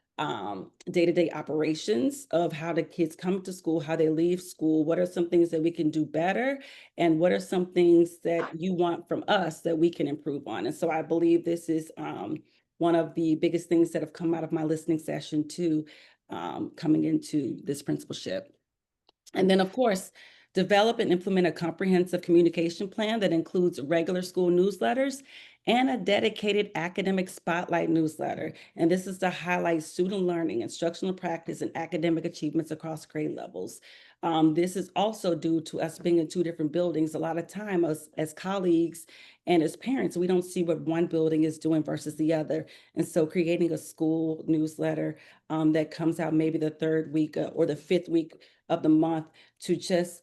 day-to-day operations of how the kids come to school, how they leave school, what are some things that we can do better, and what are some things that you want from us that we can improve on. And so I believe this is one of the biggest things that have come out of my listening session too, coming into this principalship. And then, of course, develop and implement a comprehensive communication plan that includes regular school newsletters and a dedicated academic spotlight newsletter. And this is to highlight student learning, instructional practice, and academic achievements across grade levels. This is also due to us being in 2 different buildings. A lot of time as colleagues and as parents, we don't see what one building is doing versus the other. And so creating a school newsletter that comes out maybe the 3rd week or the 5th week of the month to just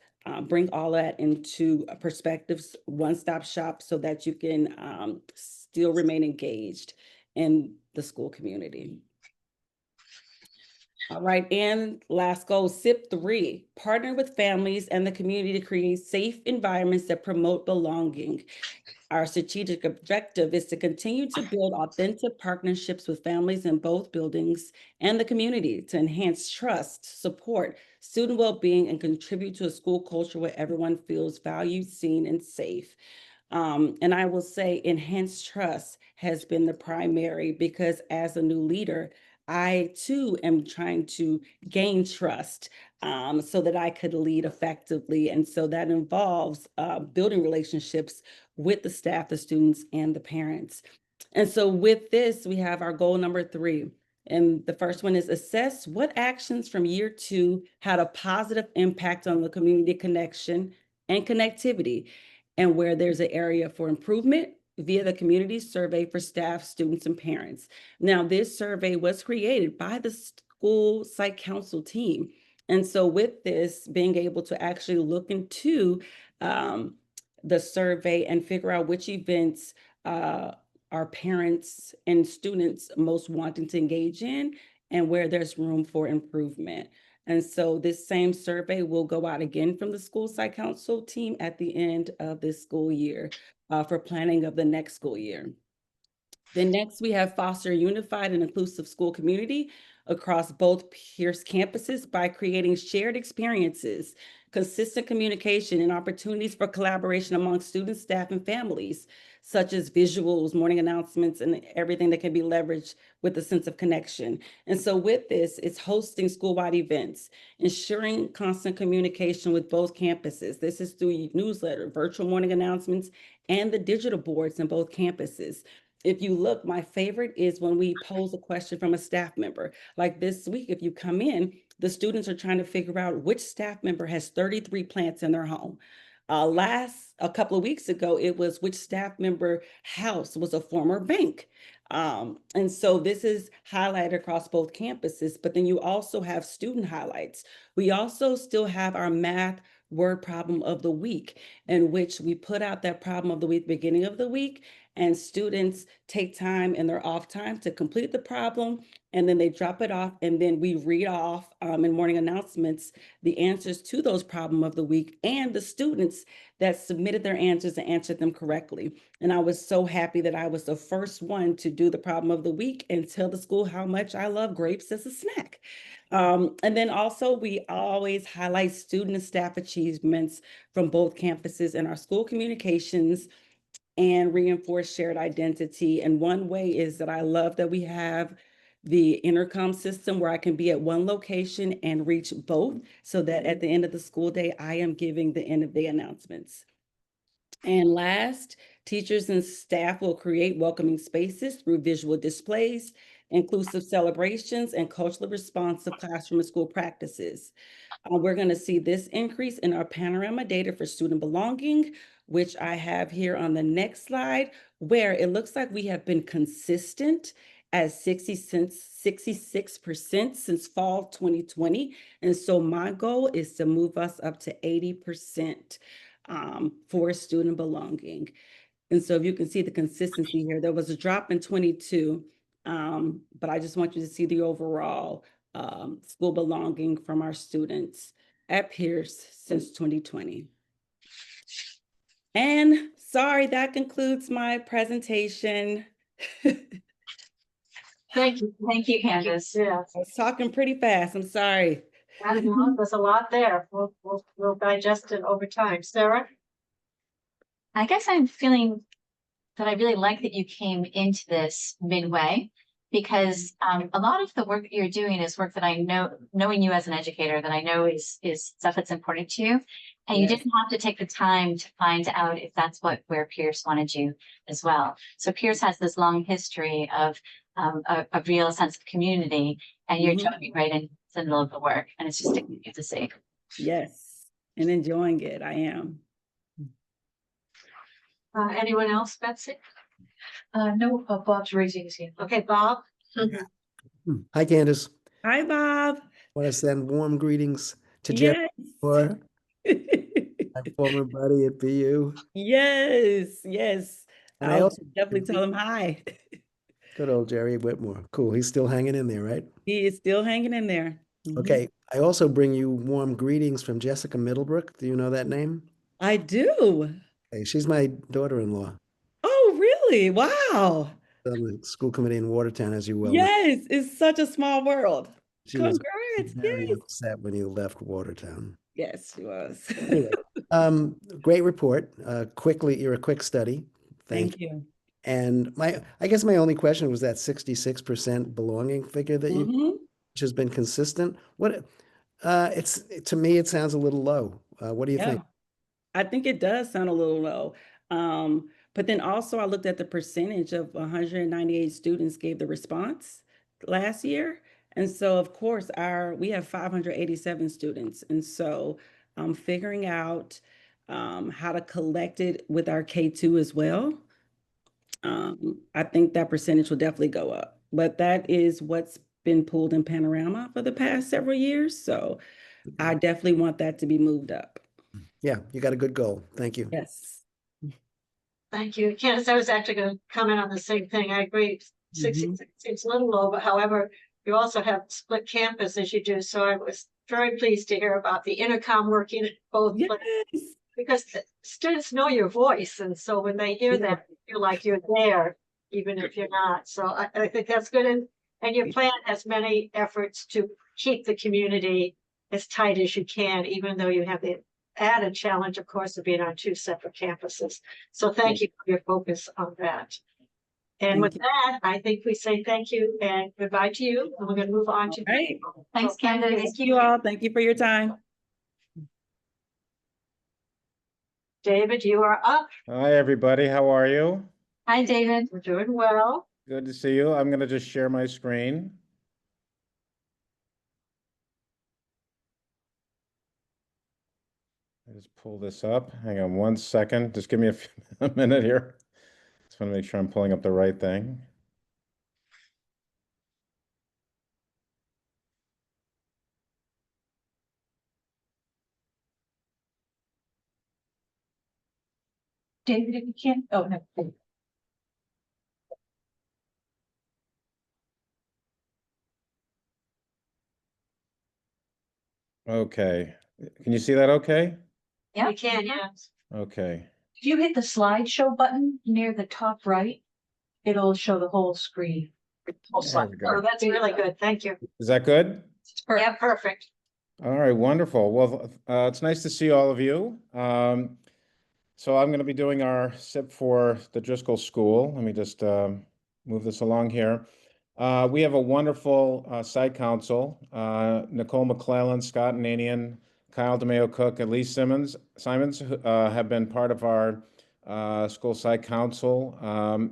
bring all that into a perspectives, one-stop shop, so that you can still remain engaged in the school community. All right, and last goal, SIP3, partner with families and the community to create safe environments that promote belonging. Our strategic objective is to continue to build authentic partnerships with families in both buildings and the community to enhance trust, support student well-being, and contribute to a school culture where everyone feels valued, seen, and safe. And I will say enhanced trust has been the primary, because as a new leader, I too am trying to gain trust so that I could lead effectively. And so that involves building relationships with the staff, the students, and the parents. And so with this, we have our goal number 3. And the first one is assess what actions from year 2 had a positive impact on the community connection and connectivity, and where there's an area for improvement via the community survey for staff, students, and parents. Now, this survey was created by the school site council team. And so with this, being able to actually look into the survey and figure out which events our parents and students most wanting to engage in, and where there's room for improvement. And so this same survey will go out again from the school site council team at the end of this school year for planning of the next school year. Then next, we have foster a unified and inclusive school community across both Pierce campuses by creating shared experiences, consistent communication, and opportunities for collaboration among students, staff, and families, such as visuals, morning announcements, and everything that can be leveraged with a sense of connection. And so with this, it's hosting school-wide events, ensuring constant communication with both campuses. This is through newsletter, virtual morning announcements, and the digital boards in both campuses. If you look, my favorite is when we pose a question from a staff member. Like this week, if you come in, the students are trying to figure out which staff member has 33 plants in their home. A couple of weeks ago, it was which staff member house was a former bank. And so this is highlighted across both campuses, but then you also have student highlights. We also still have our math word problem of the week, in which we put out that problem of the week, beginning of the week, and students take time in their off time to complete the problem, and then they drop it off, and then we read off in morning announcements the answers to those problem of the week and the students that submitted their answers and answered them correctly. And I was so happy that I was the first one to do the problem of the week and tell the school how much I love grapes as a snack. And then also we always highlight student and staff achievements from both campuses in our school communications and reinforce shared identity. And one way is that I love that we have the intercom system where I can be at one location and reach both, so that at the end of the school day, I am giving the end of day announcements. And last, teachers and staff will create welcoming spaces through visual displays, inclusive celebrations, and culturally responsive classroom and school practices. We're going to see this increase in our panorama data for student belonging, which I have here on the next slide, where it looks like we have been consistent at 66% since fall 2020. And so my goal is to move us up to 80% for student belonging. And so if you can see the consistency here, there was a drop in 22, but I just want you to see the overall school belonging from our students at Pierce since 2020. And sorry, that concludes my presentation. Thank you. Thank you, Candace. Yeah, I was talking pretty fast. I'm sorry. there's a lot there. We'll digest it over time. Sarah? I guess I'm feeling that I really like that you came into this midway, because a lot of the work that you're doing is work that I know, knowing you as an educator, that I know is stuff that's important to you. And you Yes. didn't have to take the time to find out if that's where Pierce wanted you as well. So Pierce has this long history of a real sense of community, and you're jumping right into the middle of the work, and it's just good to see. Yes, and enjoying it. I am. Anyone else, Betsy? No, Bob's raising his hand. Okay, Bob? Hi, Candace. Hi, Bob. Want to send warm greetings to Jeff, or my former buddy at BU. Yes. And I I'll also definitely tell him hi. good old Jerry Whitmore. Cool. He's still hanging in there, right? He is still hanging in there. Mhm. Okay. I also bring you warm greetings from Jessica Middlebrook. Do you know that name? I do. Hey, she's my daughter-in-law Oh, really? Wow. on the school committee in Watertown, as you well know. Yes, it's such a small world. She was Congrats. very Yes. upset when you left Watertown. Yes, she was. Anyway, great report. Quickly, you're a quick study. Thank you. you. And I guess my only question was that 66% belonging figure that you, Mhm. which has been consistent. What, to me, it sounds a little low. What do you think? Yeah. I think it does sound a little low. But then also I looked at the percentage of 198 students gave the response last year. And so of course we have 587 students. And so I'm figuring out how to collect it with our K2 as well. I think that percentage will definitely go up, but that is what's been pulled in Panorama for the past several years. So I definitely want that to be moved up. Yeah, you got a good goal. Thank you. Yes. Thank you. Candace, I was actually going to comment on the same thing. I agree. 66 seems a little low, but however, you also have split campus as you do. So I was very pleased to hear about the intercom working at both places, Yes. because the students know your voice, and so when they hear Yeah. that, you feel like you're there, even if you're not. So I think that's good, and your plan has many efforts to keep the community as tight as you can, even though you have the added challenge, of course, of being on two separate campuses. So thank you for your focus on that. And Thank with you. that, I think we say thank you and goodbye to you, and we're gonna move on to. Right. Thanks, So thank Candace. you. Thank you all. Thank you for your time. David, you are up. Hi, everybody. How are you? Hi, David. We're doing well. Good to see you. I'm going to just share my screen. I just pull this up. Hang on 1 second. Just give me a minute here. Just want to make sure I'm pulling up the right thing. David, if you can't, oh, no. Okay. Can you see that okay? Yeah. We can, yes. Okay. If you hit the slideshow button near the top right, it'll show the whole screen. Whole There slide. we Oh, go. that's really good. Thank you. Is that good? Yeah, perfect. All right, wonderful. Well, it's nice to see all of you. So I'm going to be doing our SIP for the Driscoll School. Let me just move this along here. We have a wonderful site council. Nicole McClellan, Scott Nanian, Kyle DeMayo Cook, and Lee Simons have been part of our school site council.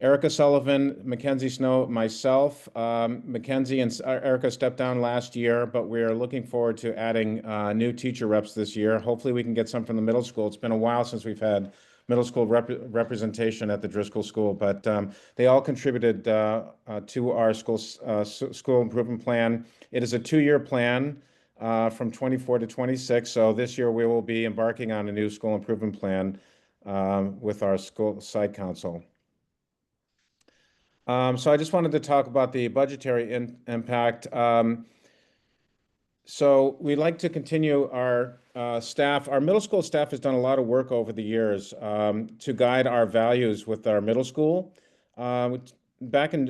Erica Sullivan, Mackenzie Snow, myself, Mackenzie and Erica stepped down last year, but we're looking forward to adding new teacher reps this year. Hopefully we can get some from the middle school. It's been a while since we've had middle school representation at the Driscoll School, but they all contributed to our school improvement plan. It is a 2-year plan from 24 to 26. So this year we will be embarking on a new school improvement plan with our school site council. So I just wanted to talk about the budgetary impact. So we'd like to continue our staff. Our middle school staff has done a lot of work over the years to guide our values with our middle school. Back in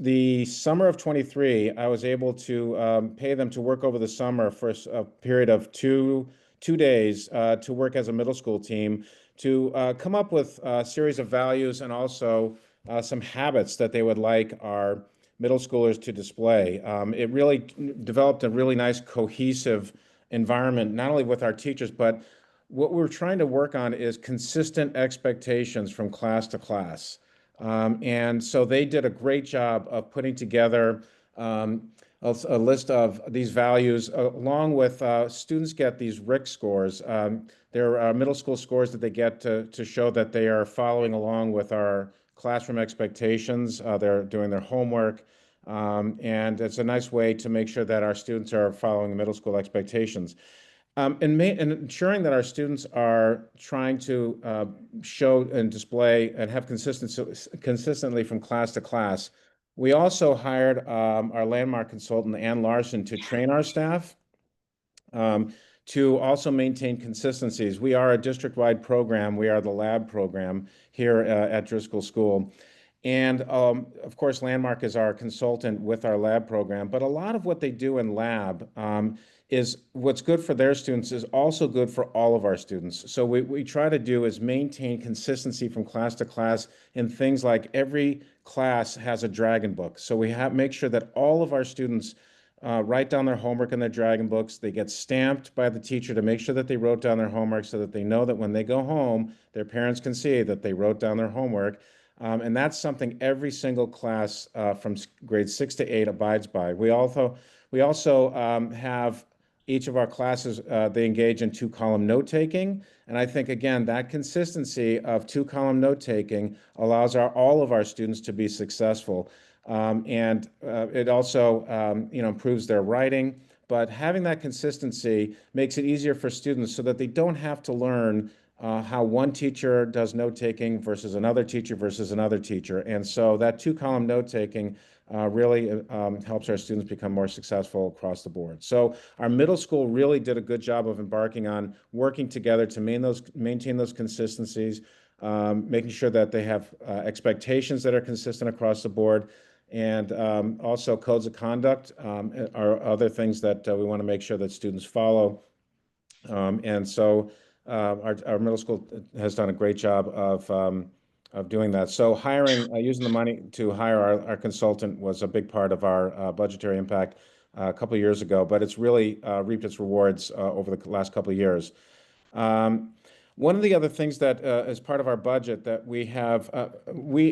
the summer of 23, I was able to pay them to work over the summer for a period of two days to work as a middle school team to come up with a series of values and also some habits that they would like our middle schoolers to display. It really developed a really nice cohesive environment, not only with our teachers, but what we're trying to work on is consistent expectations from class to class. And so they did a great job of putting together a list of these values, along with students get these RIC scores. There are middle school scores that they get to show that they are following along with our classroom expectations. They're doing their homework. And it's a nice way to make sure that our students are following the middle school expectations. And ensuring that our students are trying to show and display and have consistently from class to class. We also hired our landmark consultant, Ann Larson, to train our staff to also maintain consistencies. We are a district-wide program. We are the lab program here at Driscoll School. And of course, Landmark is our consultant with our lab program, but a lot of what they do in lab is what's good for their students is also good for all of our students. So we try to do is maintain consistency from class to class in things like every class has a dragon book. So we make sure that all of our students write down their homework in their dragon books. They get stamped by the teacher to make sure that they wrote down their homework so that they know that when they go home, their parents can see that they wrote down their homework. And that's something every single class from grades 6 to 8 abides by. We also have each of our classes, they engage in 2-column note-taking. And I think, again, that consistency of 2-column note-taking allows all of our students to be successful. And it also improves their writing. But having that consistency makes it easier for students so that they don't have to learn how one teacher does note-taking versus another teacher. And so that two-column note-taking really helps our students become more successful across the board. So our middle school really did a good job of embarking on working together to maintain those consistencies, making sure that they have expectations that are consistent across the board. And also codes of conduct are other things that we want to make sure that students follow. And so our middle school has done a great job of doing that. So hiring, using the money to hire our consultant was a big part of our budgetary impact a couple of years ago, but it's really reaped its rewards over the last couple of years. One of the other things that as part of our budget that we have,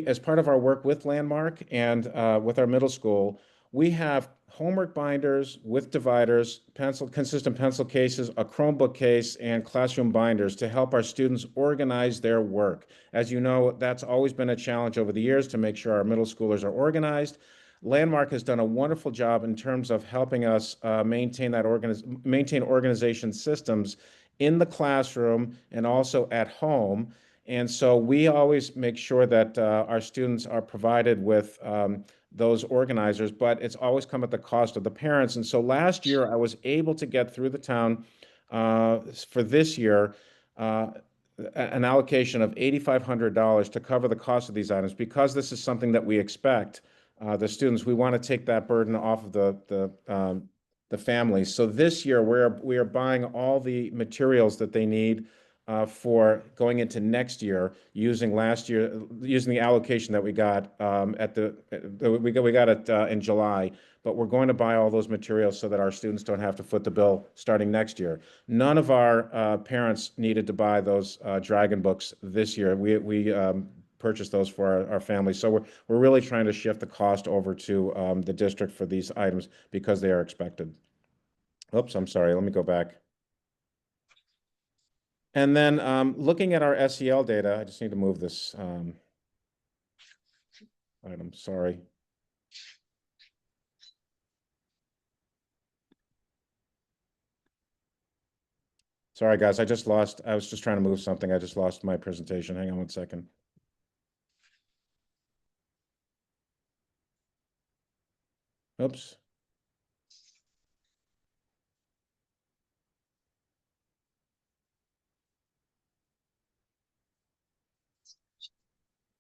as part of our work with Landmark and with our middle school, we have homework binders with dividers, consistent pencil cases, a Chromebook case, and classroom binders to help our students organize their work. As you know, that's always been a challenge over the years to make sure our middle schoolers are organized. Landmark has done a wonderful job in terms of helping us maintain organization systems in the classroom and also at home. And so we always make sure that our students are provided with those organizers, but it's always come at the cost of the parents. And so last year I was able to get through the town for this year an allocation of $8,500 to cover the cost of these items. Because this is something that we expect the students, we want to take that burden off of the families. So this year we are buying all the materials that they need for going into next year using the allocation that we got we got it in July, but we're going to buy all those materials so that our students don't have to foot the bill starting next year. None of our parents needed to buy those Dragon books this year. We purchased those for our families. So we're really trying to shift the cost over to the district for these items because they are expected. Oops, I'm sorry. Let me go back. And then looking at our SEL data, I just need to move this item, sorry. Sorry, guys, I was just trying to move something. I just lost my presentation. Hang on one second. Oops.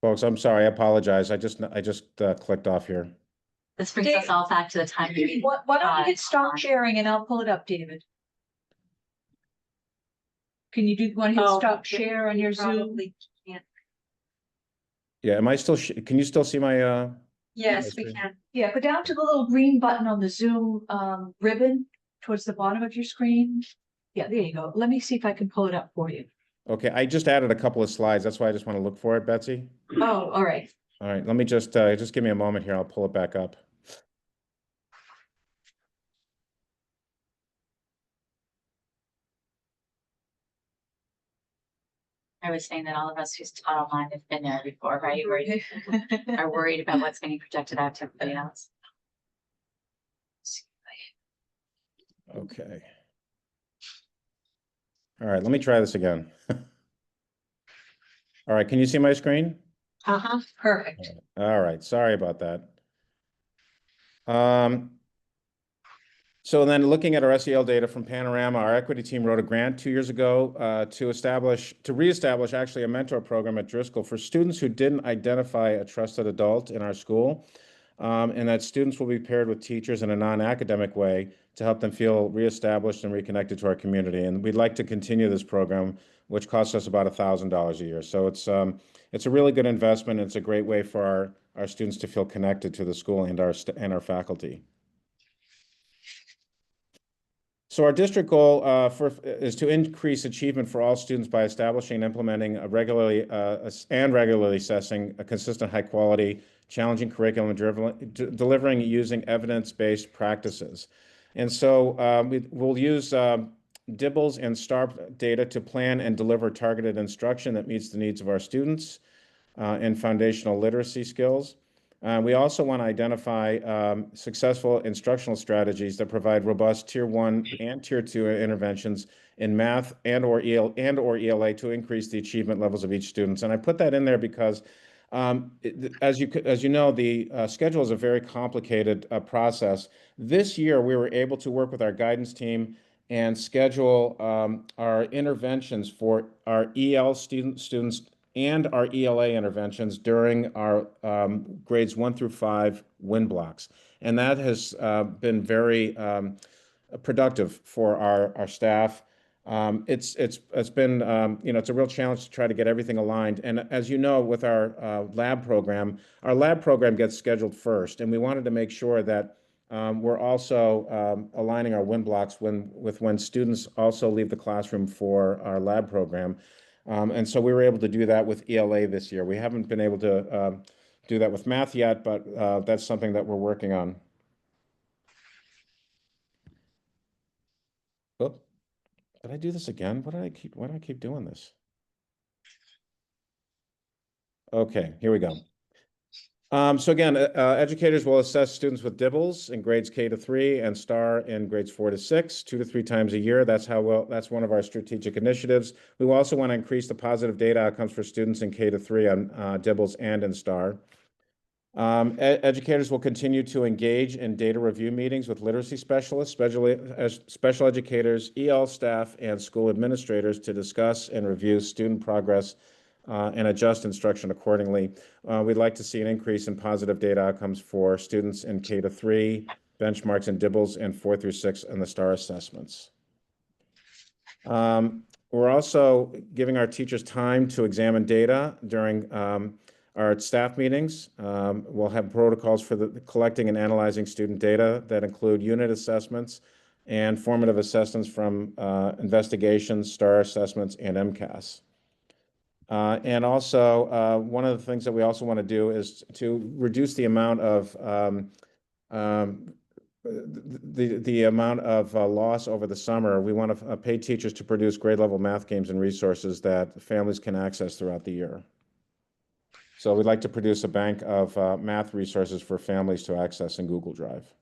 Folks, I'm sorry, I apologize. I just clicked off here. This brings us all back to the time. Why don't you hit stop sharing and I'll pull it up, David? Can you want to hit stop share on your Zoom? Probably can't. Yeah, am I still, can you still see my, Yes, we can. Yeah, go down to the little green button on the Zoom ribbon towards the bottom of your screen. Yeah, there you go. Let me see if I can pull it up for you. okay, I just added a couple of slides. That's why I just want to look for it, Betsy. Oh, all right. All right, let me just give me a moment here. I'll pull it back up. I was saying that all of us who's taught online have been there before, right? Where you are worried about what's being projected out to everybody else. Okay. All right, let me try this again. All right, can you see my screen? Perfect. All right, sorry about that. So then looking at our SEL data from Panorama, our equity team wrote a grant 2 years ago to reestablish actually a mentor program at Driscoll for students who didn't identify a trusted adult in our school. And that students will be paired with teachers in a non-academic way to help them feel reestablished and reconnected to our community. And we'd like to continue this program, which costs us about $1,000 a year. So it's a really good investment. It's a great way for our students to feel connected to the school and our faculty. So our district goal is to increase achievement for all students by establishing and implementing regularly assessing a consistent, high quality, challenging curriculum delivering using evidence-based practices. And so we'll use DIBELS and STAR data to plan and deliver targeted instruction that meets the needs of our students and foundational literacy skills. We also want to identify successful instructional strategies that provide robust Tier 1 and Tier 2 interventions in math and/or ELA to increase the achievement levels of each student. And I put that in there because, as you know, the schedule is a very complicated process. This year, we were able to work with our guidance team and schedule our interventions for our EL students and our ELA interventions during our grades 1 through 5 win blocks. And that has been very productive for our staff. It's been, it's a real challenge to try to get everything aligned. And as you know, with our lab program gets scheduled first. And we wanted to make sure that we're also aligning our win blocks with when students also leave the classroom for our lab program. And so we were able to do that with ELA this year. We haven't been able to do that with math yet, but that's something that we're working on. Oh, did I do this again? Why do I keep doing this? Okay, here we go. So again, educators will assess students with DIBELS in grades K to 3 and STAR in grades 4 to 6, 2 to 3 times a year. That's one of our strategic initiatives. We will also want to increase the positive data outcomes for students in K to 3 on DIBELS and in STAR. Educators will continue to engage in data review meetings with literacy specialists, special educators, EL staff, and school administrators to discuss and review student progress and adjust instruction accordingly. We'd like to see an increase in positive data outcomes for students in K to 3, benchmarks in DIBELS, and 4 through 6 in the STAR assessments. We're also giving our teachers time to examine data during our staff meetings. We'll have protocols for collecting and analyzing student data that include unit assessments and formative assessments from investigations, STAR assessments, and MCAS. And also, one of the things that we also want to do is to reduce the amount of the amount of loss over the summer. We want to pay teachers to produce grade level math games and resources that families can access throughout the year. So we'd like to produce a bank of math resources for families to access in Google Drive.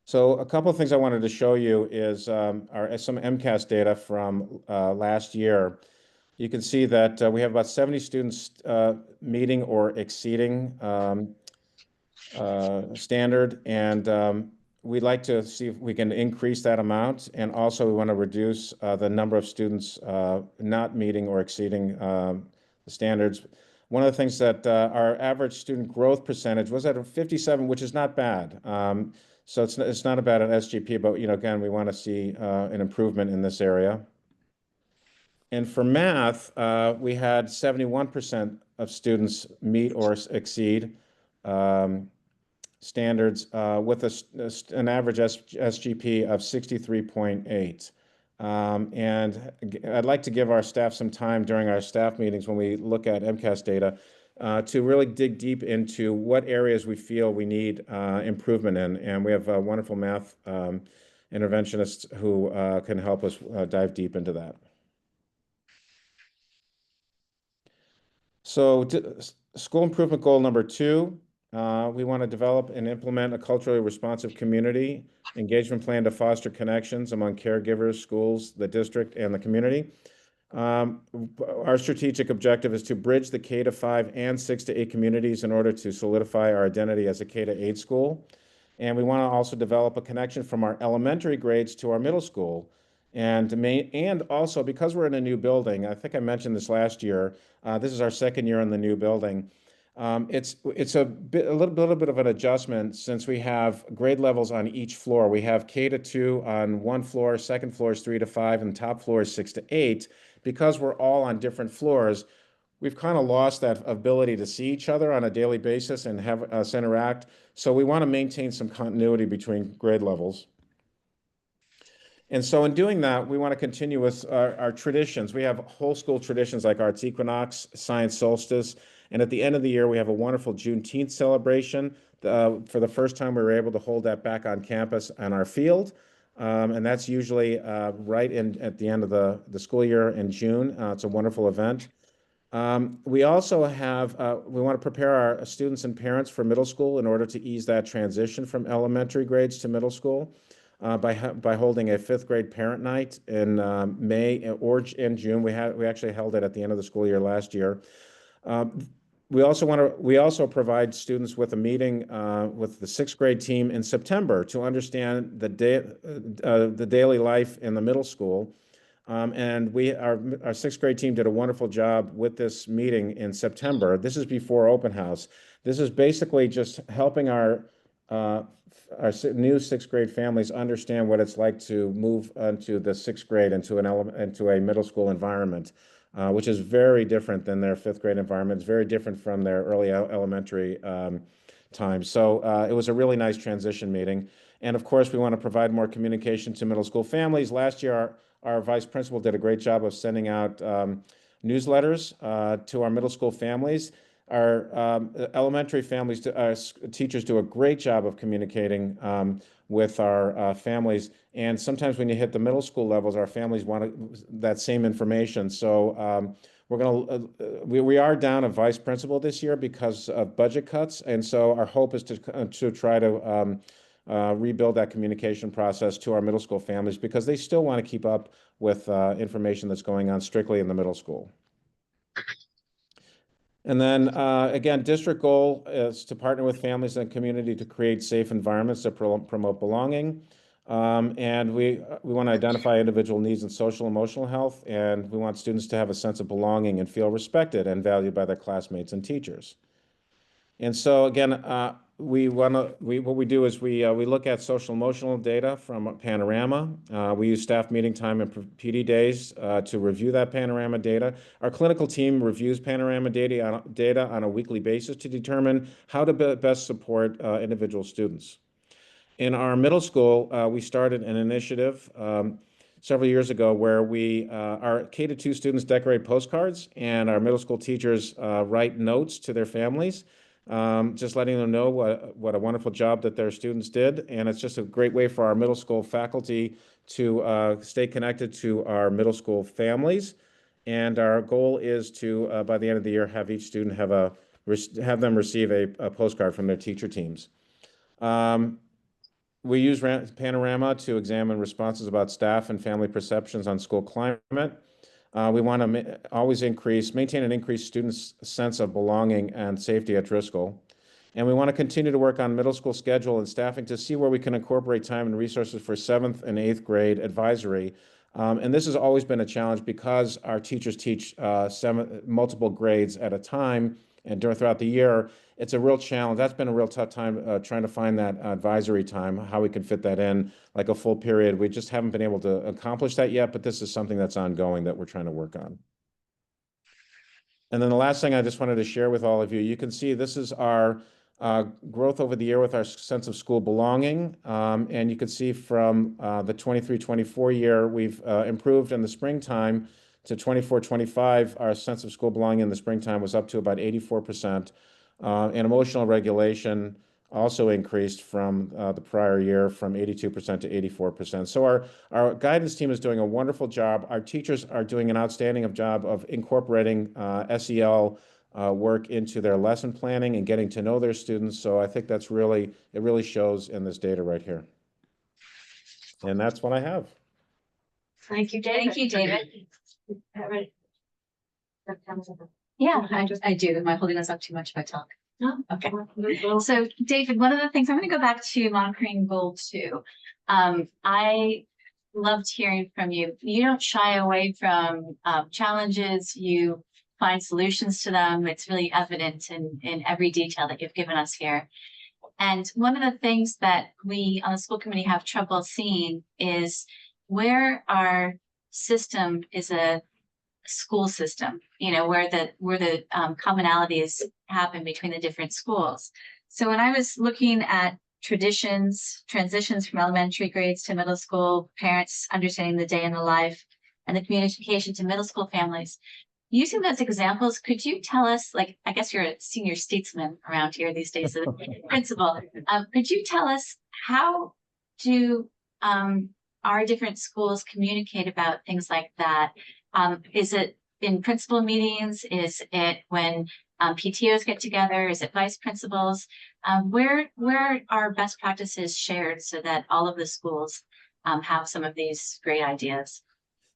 So a couple of things I wanted to show you is some MCAS data from last year. You can see that we have about 70 students meeting or exceeding standard, and we'd like to see if we can increase that amount. And also we want to reduce the number of students not meeting or exceeding the standards. One of the things that our average student growth percentage was at a 57, which is not bad. So it's not about an SGP, but again, we want to see an improvement in this area. And for math, we had 71% of students meet or exceed standards with an average SGP of 63.8. And I'd like to give our staff some time during our staff meetings when we look at MCAS data to really dig deep into what areas we feel we need improvement in. And we have wonderful math interventionists who can help us dive deep into that. So school improvement goal number 2, we want to develop and implement a culturally responsive community engagement plan to foster connections among caregivers, schools, the district, and the community. Our strategic objective is to bridge the K to 5 and 6 to 8 communities in order to solidify our identity as a K to 8 school. And we want to also develop a connection from our elementary grades to our middle school. And also, because we're in a new building, I think I mentioned this last year, this is our second year in the new building. It's a little bit of an adjustment since we have grade levels on each floor. We have K to 2 on one floor, second floor is 3 to 5, and top floor is 6 to 8. Because we're all on different floors, we've kind of lost that ability to see each other on a daily basis and have us interact. So we want to maintain some continuity between grade levels. And so in doing that, we want to continue with our traditions. We have whole school traditions like Arts Equinox, Science Solstice, and at the end of the year, we have a wonderful Juneteenth celebration. For the first time, we were able to hold that back on campus on our field. And that's usually right at the end of the school year in June. It's a wonderful event. We also have, we want to prepare our students and parents for middle school in order to ease that transition from elementary grades to middle school by holding a 5th grade parent night in May or in June. We actually held it at the end of the school year last year. We also provide students with a meeting with the 6th grade team in September to understand the daily life in the middle school. And our 6th grade team did a wonderful job with this meeting in September. This is before open house. This is basically just helping our new 6th grade families understand what it's like to move into the 6th grade into a middle school environment, which is very different than their 5th grade environment. It's very different from their early elementary time. So it was a really nice transition meeting. And of course, we want to provide more communication to middle school families. Last year, our vice principal did a great job of sending out newsletters to our middle school families. Our elementary families, teachers do a great job of communicating with our families. And sometimes when you hit the middle school levels, our families want that same information. So we are down a vice principal this year because of budget cuts. And so our hope is to try to rebuild that communication process to our middle school families because they still want to keep up with information that's going on strictly in the middle school. And then again, district goal is to partner with families and community to create safe environments that promote belonging. And we want to identify individual needs in social and emotional health, and we want students to have a sense of belonging and feel respected and valued by their classmates and teachers. And so again, what we do is we look at social emotional data from Panorama. We use staff meeting time and PD days to review that Panorama data. Our clinical team reviews Panorama data on a weekly basis to determine how to best support individual students. In our middle school, we started an initiative several years ago where our K-2 students decorate postcards and our middle school teachers write notes to their families, just letting them know what a wonderful job that their students did. And it's just a great way for our middle school faculty to stay connected to our middle school families. And our goal is to, by the end of the year, have each student have them receive a postcard from their teacher teams. We use Panorama to examine responses about staff and family perceptions on school climate. We want to always maintain and increase students' sense of belonging and safety at Driscoll. And we want to continue to work on middle school schedule and staffing to see where we can incorporate time and resources for 7th and 8th grade advisory. And this has always been a challenge because our teachers teach multiple grades at a time and throughout the year. It's a real challenge. That's been a real tough time trying to find that advisory time, how we can fit that in like a full period. We just haven't been able to accomplish that yet, but this is something that's ongoing that we're trying to work on. And then the last thing I just wanted to share with all of you, you can see this is our growth over the year with our sense of school belonging. And you can see from the 23-24 year, we've improved in the springtime to 24-25. Our sense of school belonging in the springtime was up to about 84%. And emotional regulation also increased from the prior year from 82% to 84%. So our guidance team is doing a wonderful job. Our teachers are doing an outstanding job of incorporating SEL work into their lesson planning and getting to know their students. So I think it really shows in this data right here. And that's what I have. Thank you, David. Thank you, David. Have it. Yeah, I do. Am I holding us up too much if I talk? No. Okay. So, So David, one of the things, I'm going to go back to monitoring goal 2. I loved hearing from you. You don't shy away from challenges. You find solutions to them. It's really evident in every detail that you've given us here. And one of the things that we on the school committee have trouble seeing is where our system is a school system, where the commonalities happen between the different schools. So when I was looking at transitions from elementary grades to middle school, parents understanding the day in the life, and the communication to middle school families, using those examples, could you tell us, like, I guess you're a senior statesman around here these days, as a principal, could you tell us how do our different schools communicate about things like that? Is in principal meetings? Is it when PTOs get together? Is it vice principals? Where are best practices shared so that all of the schools have some of these great ideas?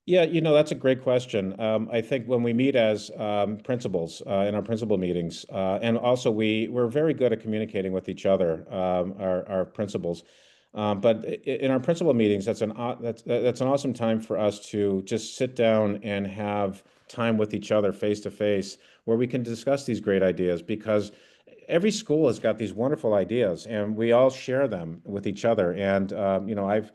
Yeah, that's a great question. I think when we meet as principals in our principal meetings, and also we're very good at communicating with each other, our principals. But in our principal meetings, that's an awesome time for us to just sit down and have time with each other face to face, where we can discuss these great ideas, because every school has got these wonderful ideas, and we all share them with each other. And I've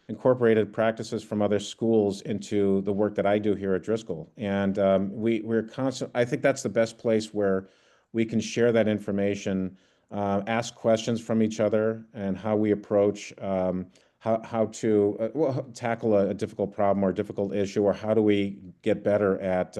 incorporated practices from other schools into the work that I do here at Driscoll. And we're constant. I think that's the best place where we can share that information, ask questions from each other, and how we approach how to tackle a difficult problem or difficult issue, or how do we get better at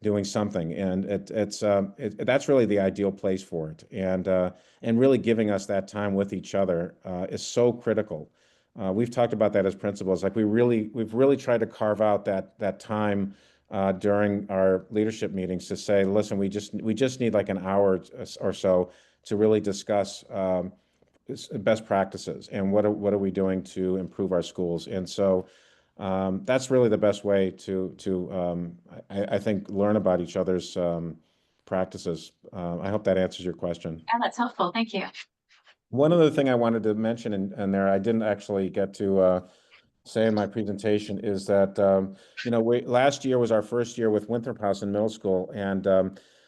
doing something. And that's really the ideal place for it. And really giving us that time with each other is so critical. We've talked about that as principals. Like we've really tried to carve out that time during our leadership meetings to say, listen, we just need like an hour or so to really discuss best practices and what are we doing to improve our schools. And so that's really the best way to I think learn about each other's practices. I hope that answers your question. Yeah, that's helpful. Thank you. One other thing I wanted to mention in there, I didn't actually get to say in my presentation, is that last year was our first year with Winthrop House in middle school, and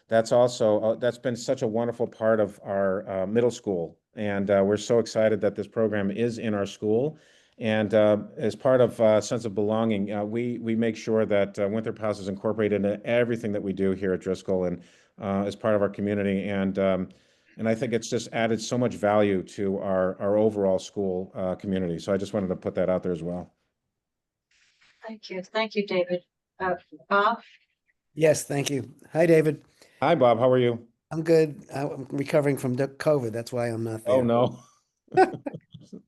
that's been such a wonderful part of our middle school, and we're so excited that this program is in our school. And as part of sense of belonging, we make sure that Winthrop House is incorporated into everything that we do here at Driscoll, and as part of our community. And I think it's just added so much value to our overall school community. So I just wanted to put that out there as well. Thank you, David. Bob? Yes, thank you. Hi, David. Hi, Bob. How are you? I'm good. I'm recovering from COVID. That's why I'm not there. Oh, no.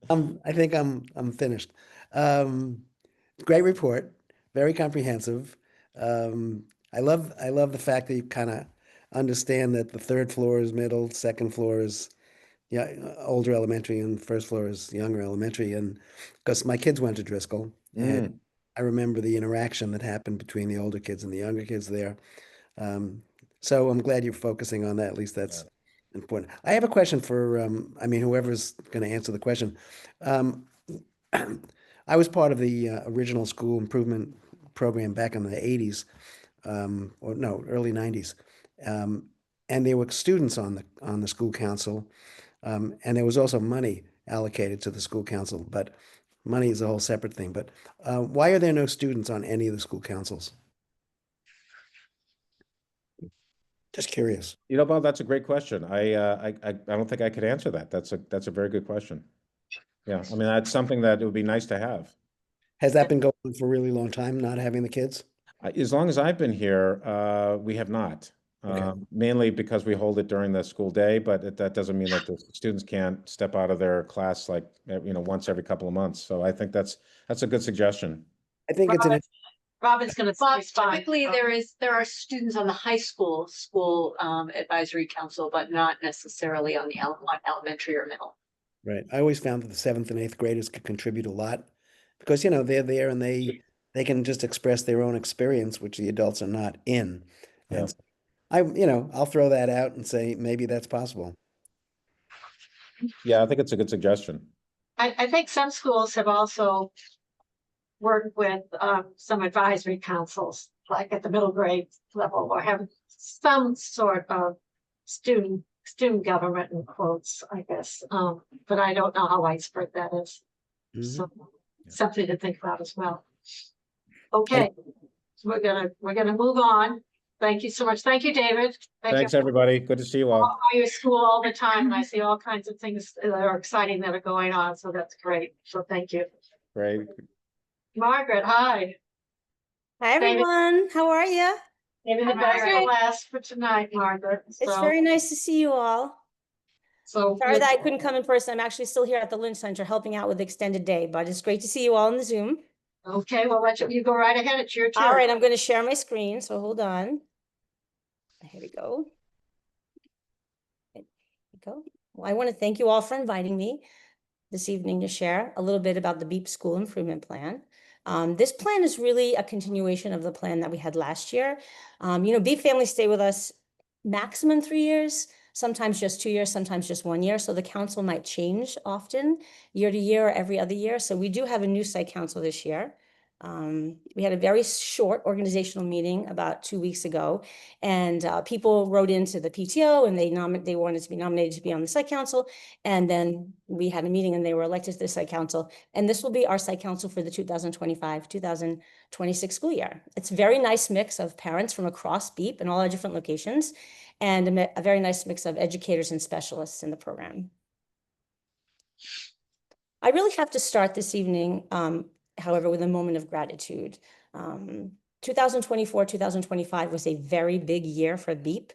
I think I'm finished. Great report, very comprehensive. I love the fact that you kind of understand that the third floor is middle, second floor is older elementary, and first floor is younger elementary. And because my kids went to Driscoll, and I remember the interaction that happened between the older kids and the younger kids there. So I'm glad you're focusing on that. At least that's important. I have a question for, whoever's going to answer the question. I was part of the original school improvement program back in the 80s, early 90s. And there were students on the school council, and there was also money allocated to the school council, but money is a whole separate thing. But why are there no students on any of the school councils? Just curious. Bob, that's a great question. I don't think I could answer that. That's a very good question. Yeah, that's something that it would be nice to have. Has that been going on for a really long time, not having the kids? As long as I've been here, we have not. Okay. Mainly because we hold it during the school day, but that doesn't mean that the students can't step out of their class like once every couple of months. So I think that's a good suggestion. I think it's an Robin's gonna Bob, respond. typically there are students on the high school advisory council, but not necessarily on the elementary or middle. right. I always found that the 7th and 8th graders could contribute a lot because they're there and they can just express their own experience, which the adults are not in. And I'll throw that out and say maybe that's possible. Yeah, I think it's a good suggestion. I think some schools have also worked with some advisory councils, like at the middle grade level, or have some sort of student government in quotes, I guess. But I don't know how widespread that is. So something to think about as well. Okay, so we're gonna move on. Thank you so much. Thank you, David. Thanks, everybody. Good to see you all. I use school all the time, and I see all kinds of things that are exciting that are going on, so that's great. So thank you. Great. Margaret, hi. Hi, David. everyone. How are you? Maybe the Hi, best Margaret. for last for tonight, Margaret. It's very nice to see you all. So Sorry that I couldn't come in person. I'm actually still here at the Lynch Center helping out with the extended day, but it's great to see you all in the Zoom. Okay, well, you go right ahead. It's your turn. All right, I'm going to share my screen, so hold on. Here we go. There we go. Well, I want to thank you all for inviting me this evening to share a little bit about the BEEP School Improvement Plan. This plan is really a continuation of the plan that we had last year. BEEP families stay with us maximum 3 years, sometimes just 2 years, sometimes just 1 year. So the council might change often, year to year or every other year. So we do have a new site council this year. We had a very short organizational meeting about 2 weeks ago, and people wrote into the PTO and they wanted to be nominated to be on the site council. And then we had a meeting and they were elected to the site council. And this will be our site council for the 2025-2026 school year. It's a very nice mix of parents from across BEEP and all our different locations, and a very nice mix of educators and specialists in the program. I really have to start this evening, however, with a moment of gratitude. 2024-2025 was a very big year for BEEP.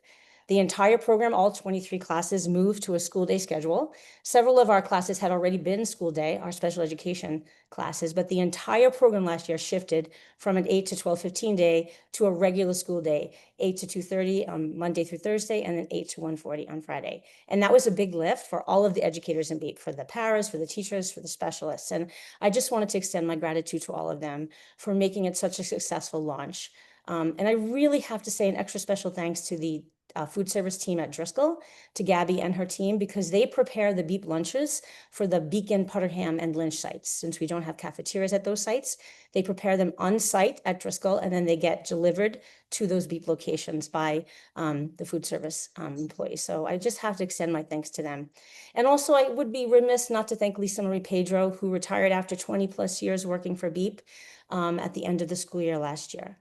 The entire program, all 23 classes, moved to a school day schedule. Several of our classes had already been school day, our special education classes, but the entire program last year shifted from an 8 to 12:15 day to a regular school day, 8 to 2:30 on Monday through Thursday, and then 8 to 1:40 on Friday. And that was a big lift for all of the educators in BEEP, for the paras, for the teachers, for the specialists. And I just wanted to extend my gratitude to all of them for making it such a successful launch. And I really have to say an extra special thanks to the food service team at Driscoll, to Gabby and her team, because they prepare the BEEP lunches for the Beacon, Putterham, and Lynch sites. Since we don't have cafeterias at those sites, they prepare them on site at Driscoll, and then they get delivered to those BEEP locations by the food service employees. So I just have to extend my thanks to them. And also, I would be remiss not to thank Lisa Marie Pedro, who retired after 20+ years working for BEEP at the end of the school year last year.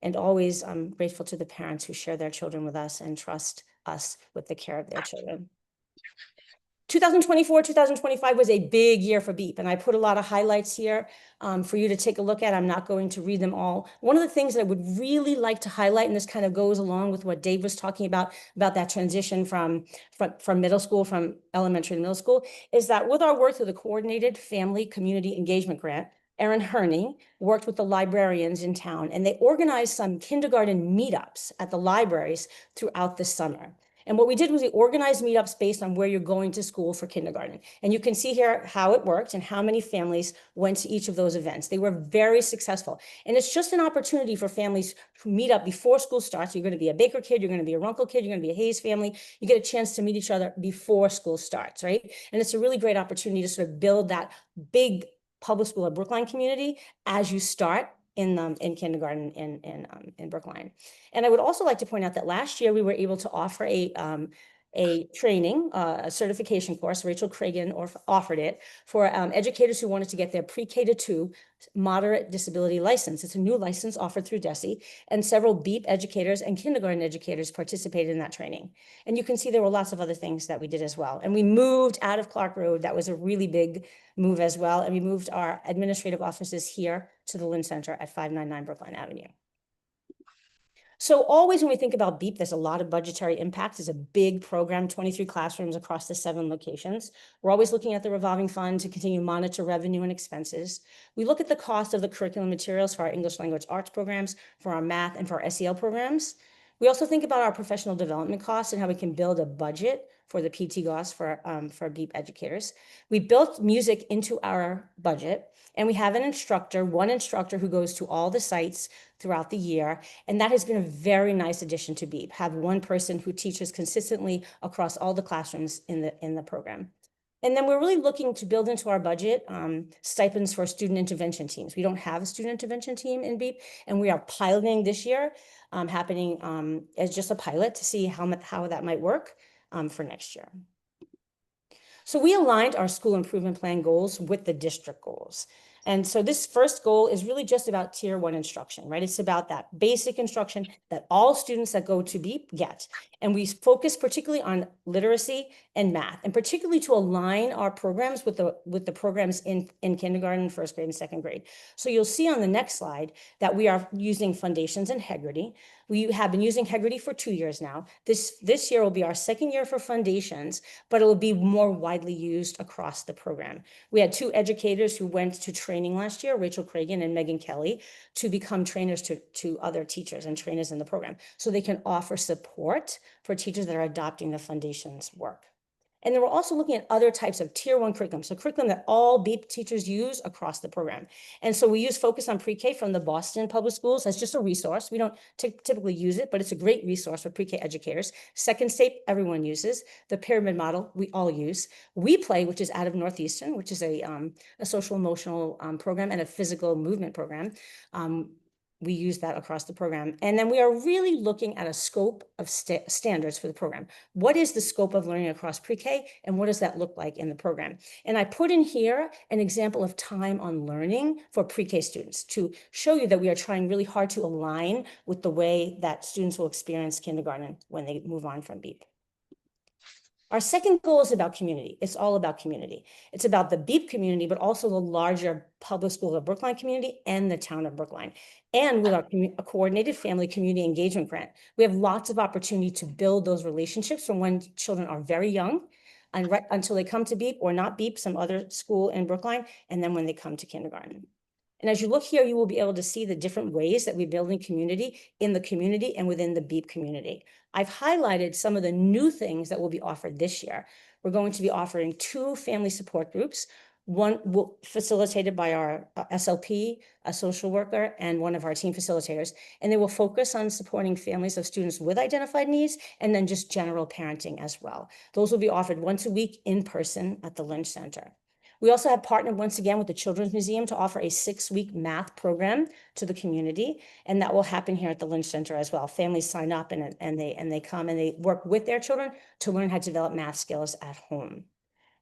And always I'm grateful to the parents who share their children with us and trust us with the care of their children. 2024-2025 was a big year for BEEP, and I put a lot of highlights here for you to take a look at. I'm not going to read them all. One of the things that I would really like to highlight, and this kind of goes along with what Dave was talking about that transition from middle school, from elementary to middle school, is that with our work through the Coordinated Family Community Engagement Grant, Erin Herney worked with the librarians in town, and they organized some kindergarten meetups at the libraries throughout the summer. And what we did was we organized meetups based on where you're going to school for kindergarten. And you can see here how it worked and how many families went to each of those events. They were very successful. And it's just an opportunity for families to meet up before school starts. You're going to be a Baker kid, you're going to be a Runkle kid, you're going to be a Hayes family. You get a chance to meet each other before school starts, right? And it's a really great opportunity to sort of build that big public school at Brookline community as you start in kindergarten in Brookline. And I would also like to point out that last year we were able to offer a training, a certification course. Rachel Cragen offered it for educators who wanted to get their pre-K to 2 moderate disability license. It's a new license offered through DESE, and several BEEP educators and kindergarten educators participated in that training. And you can see there were lots of other things that we did as well. And we moved out of Clark Road. That was a really big move as well. And we moved our administrative offices here to the Lynn Center at 599 Brookline Avenue. So always when we think about BEEP, there's a lot of budgetary impact. It's a big program, 23 classrooms across the 7 locations. We're always looking at the revolving fund to continue to monitor revenue and expenses. We look at the cost of the curriculum materials for our English language arts programs, for our math, and for our SEL programs. We also think about our professional development costs and how we can build a budget for the PT costs for BEEP educators. We built music into our budget, and we have one instructor who goes to all the sites throughout the year. And that has been a very nice addition to BEEP, have one person who teaches consistently across all the classrooms in the program. And then we're really looking to build into our budget stipends for student intervention teams. We don't have a student intervention team in BEEP, and we are piloting this year, happening as just a pilot to see how that might work for next year. So we aligned our school improvement plan goals with the district goals. And so this first goal is really just about tier 1 instruction, right? It's about that basic instruction that all students that go to BEEP get. And we focus particularly on literacy and math, and particularly to align our programs with the programs in kindergarten, 1st grade, and 2nd grade. So you'll see on the next slide that we are using Foundations and Hegarty. We have been using Hegarty for 2 years now. This year will be our 2nd year for Foundations, but it will be more widely used across the program. We had 2 educators who went to training last year, Rachel Cragen and Megan Kelly, to become trainers to other teachers and trainers in the program. So they can offer support for teachers that are adopting the foundation's work. And then we're also looking at other types of tier 1 curriculum, so curriculum that all BEEP teachers use across the program. And so we use Focus on Pre-K from the Boston Public Schools as just a resource. We don't typically use it, but it's a great resource for pre-K educators. Second State, everyone uses. The pyramid model, we all use. We Play, which is out of Northeastern, which is a social emotional program and a physical movement program. We use that across the program. And then we are really looking at a scope of standards for the program. What is the scope of learning across pre-K and what does that look like in the program? And I put in here an example of time on learning for pre-K students to show you that we are trying really hard to align with the way that students will experience kindergarten when they move on from BEEP. Our second goal is about community. It's all about community. It's about the BEEP community, but also the larger public school of Brookline community and the town of Brookline. And with our a coordinated family community engagement grant, we have lots of opportunity to build those relationships from when children are very young and right until they come to BEEP or not BEEP, some other school in Brookline, and then when they come to kindergarten. And as you look here, you will be able to see the different ways that we're building community in the community and within the BEEP community. I've highlighted some of the new things that will be offered this year. We're going to be offering 2 family support groups, one facilitated by our SLP, a social worker, and one of our team facilitators. And they will focus on supporting families of students with identified needs and then just general parenting as well. Those will be offered once a week in person at the Lynch Center. We also have partnered once again with the Children's Museum to offer a 6-week math program to the community, and that will happen here at the Lynch Center as well. Families sign up and they come and they work with their children to learn how to develop math skills at home.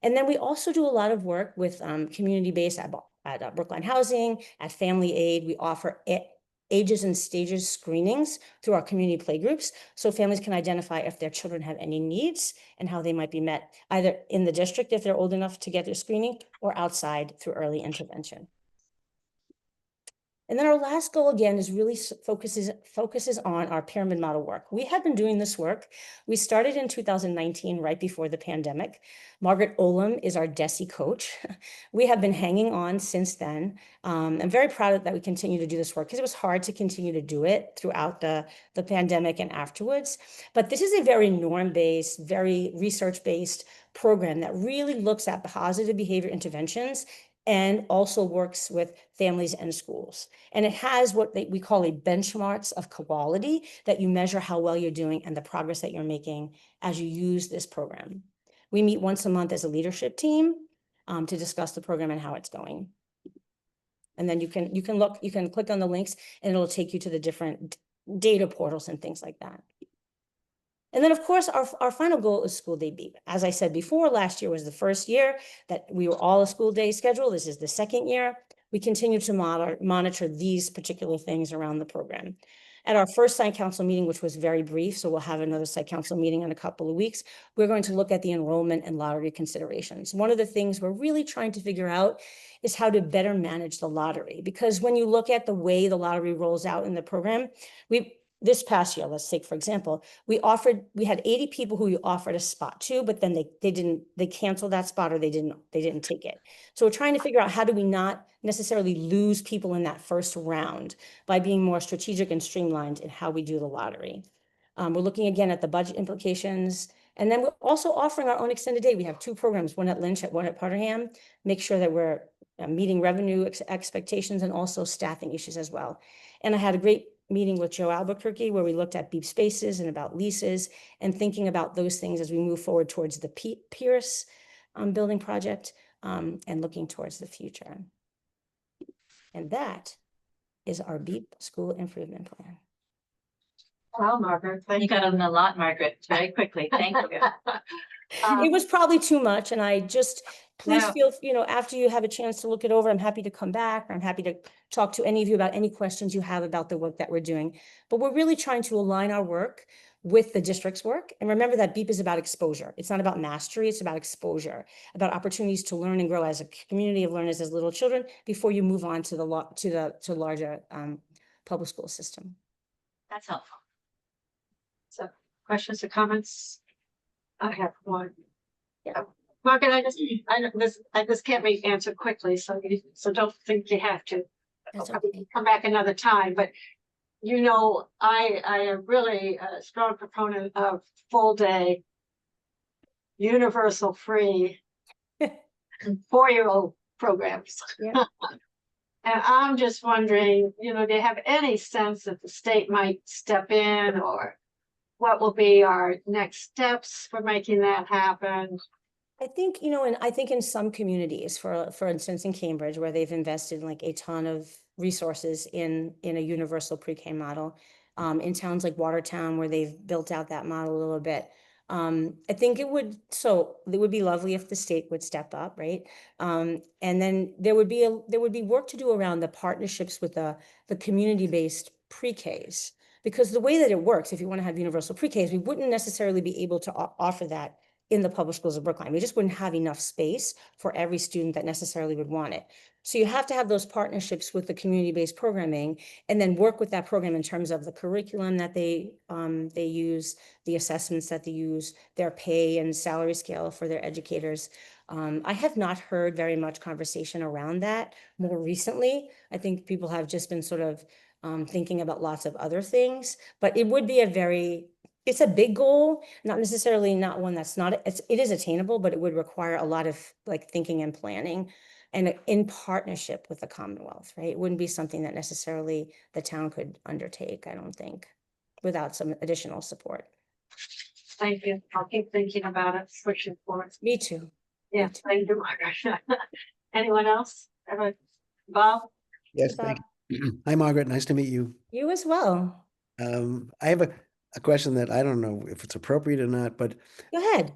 And then we also do a lot of work with community-based at Brookline Housing, at Family Aid. We offer ages and stages screenings through our community playgroups, so families can identify if their children have any needs and how they might be met, either in the district if they're old enough to get their screening or outside through early intervention. And then our last goal again is really focuses on our pyramid model work. We have been doing this work. We started in 2019, right before the pandemic. Margaret Olam is our DESE coach. We have been hanging on since then. I'm very proud that we continue to do this work because it was hard to continue to do it throughout the pandemic and afterwards. But this is a very norm-based, very research-based program that really looks at positive behavior interventions and also works with families and schools. And it has what we call a benchmarks of quality that you measure how well you're doing and the progress that you're making as you use this program. We meet once a month as a leadership team to discuss the program and how it's going. And then you can click on the links and it'll take you to the different data portals and things like that. And then, of course, our final goal is school day BEEP. As I said before, last year was the first year that we were all a school day schedule. This is the second year. We continue to monitor these particular things around the program. At our first site council meeting, which was very brief, so we'll have another site council meeting in a couple of weeks, we're going to look at the enrollment and lottery considerations. One of the things we're really trying to figure out is how to better manage the lottery, because when you look at the way the lottery rolls out in the program, this past year, let's take, for example, we had 80 people who we offered a spot to, but then they canceled that spot or they didn't take it. So we're trying to figure out how do we not necessarily lose people in that first round by being more strategic and streamlined in how we do the lottery. We're looking again at the budget implications. And then we're also offering our own extended day. We have 2 programs, one at Lynch, one at Potterham, make sure that we're meeting revenue expectations and also staffing issues as well. And I had a great meeting with Joe Albuquerque where we looked at BEEP spaces and about leases and thinking about those things as we move forward towards the Pierce building project and looking towards the future. And that is our BEEP school improvement plan. Wow, Margaret, thank You got on a lot, Margaret, very quickly. Thank you. It was probably too much, and I just, please No. feel, after you have a chance to look it over, I'm happy to come back, or I'm happy to talk to any of you about any questions you have about the work that we're doing. But we're really trying to align our work with the district's work. And remember that BEEP is about exposure. It's not about mastery, it's about exposure, about opportunities to learn and grow as a community of learners as little children before you move on to the larger public school system. That's helpful. So, questions or comments? I have one. Yeah. Margaret, this can't be answered quickly, so don't think you have to. That's I'll okay. come back another time, but you know, I am really a strong proponent of full day, universal free 4-year-old programs. Yeah. And I'm just wondering, you know, do you have any sense that the state might step in, or what will be our next steps for making that happen? I think, you know, and I think in some communities, for instance, in Cambridge, where they've invested like a ton of resources in a universal pre-K model, in towns like Watertown, where they've built out that model a little bit. I think it would be lovely if the state would step up, right? And then there would be work to do around the partnerships with the community-based pre-Ks. Because the way that it works, if you want to have universal pre-Ks, we wouldn't necessarily be able to offer that in the public schools of Brookline. We just wouldn't have enough space for every student that necessarily would want it. So you have to have those partnerships with the community-based programming, and then work with that program in terms of the curriculum that they use, the assessments that they use, their pay and salary scale for their educators. I have not heard very much conversation around that more recently. I think people have just been sort of thinking about lots of other things, but it would be it's a big goal, not necessarily not one that's not, it is attainable, but it would require a lot of like thinking and planning, and in partnership with the Commonwealth, right? It wouldn't be something that necessarily the town could undertake, I don't think, without some additional support. Thank you. I'll keep thinking about it, pushing forward. Me too. Yeah, thank you, Margaret. Anyone else? Bob? Yes, thank you. Hi, Margaret. Nice to meet you. You as well. I have a question that I don't know if it's appropriate or not, but Go ahead.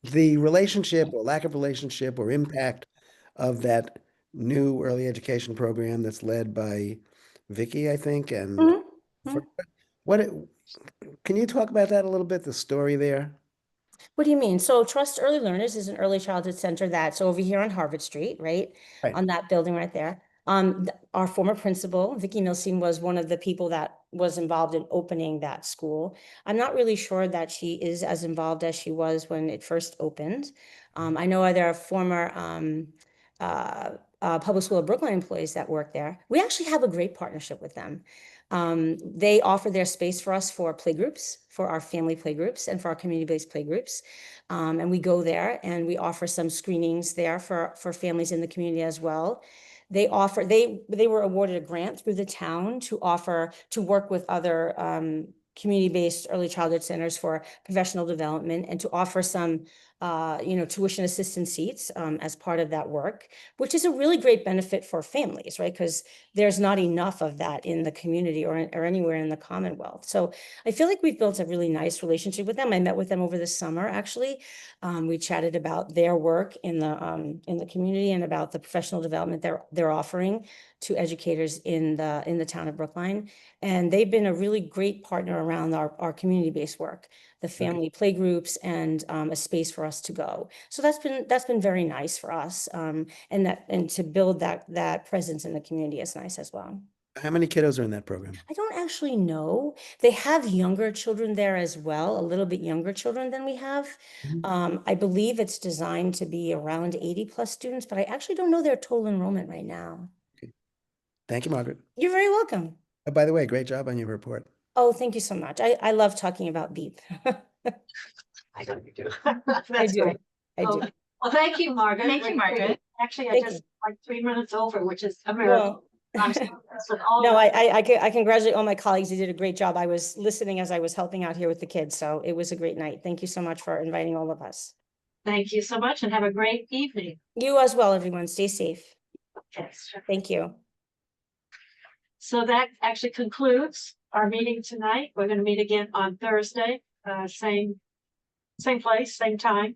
the relationship or lack of relationship or impact of that new early education program that's led by Vicky, I think, and Mhm. what can you talk about that a little bit, the story there? What do you mean? So Trust Early Learners is an early childhood center that's over here on Harvard Street, right? Right. On that building right there. Our former principal, Vicky Milstein, was one of the people that was involved in opening that school. I'm not really sure that she is as involved as she was when it first opened. I know there are former Public School of Brookline employees that work there. We actually have a great partnership with them. They offer their space for us for playgroups, for our family playgroups and for our community-based playgroups. And we go there and we offer some screenings there for families in the community as well. They were awarded a grant through the town to work with other community-based early childhood centers for professional development, and to offer some tuition assistance seats as part of that work, which is a really great benefit for families, right? Because there's not enough of that in the community or anywhere in the Commonwealth. So I feel like we've built a really nice relationship with them. I met with them over the summer, actually. We chatted about their work in the community and about the professional development they're offering to educators in the town of Brookline. And they've been a really great partner around our community-based work, the family playgroups, and a space for us to go. So that's been very nice for us. And to build that presence in the community is nice as well. How many kiddos are in that program? I don't actually know. They have younger children there as well, a little bit younger children than we have. I believe it's designed to be around 80+ students, but I actually don't know their total enrollment right now. Thank you, Margaret. You're very welcome. Oh, by the way, great job on your report. Oh, thank you so much. I love talking about BEEP. I know you do. I That's do. great. I do. Well, thank you, Margaret. Thank you, Margaret. Actually, I Thank just like 3 minutes over, which is a miracle. Well, I'm so impressed with all no, the- I congratulate all my colleagues. They did a great job. I was listening as I was helping out here with the kids, so it was a great night. Thank you so much for inviting all of us. Thank you so much and have a great evening. You as well, everyone. Stay safe. Yes. Thank you. So that actually concludes our meeting tonight. We're going to meet again on Thursday, same place, same time,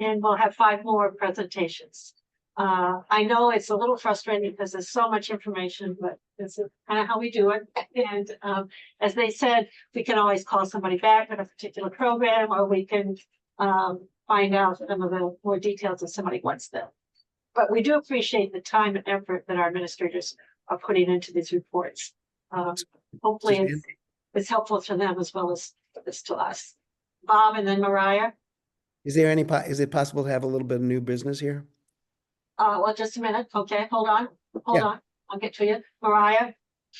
and we'll have 5 more presentations. I know it's a little frustrating because there's so much information, but this is kind of how we do it. And as they said, we can always call somebody back on a particular program, or we can find out some of the more details if somebody wants them. But we do appreciate the time and effort that our administrators are putting into these reports. Hopefully it's helpful to them as well as to us. Bob and then Mariah. Is there any, is it possible to have a little bit of new business here? Well, just a minute. Okay, hold on. Hold Yeah. on. I'll get to you. Mariah?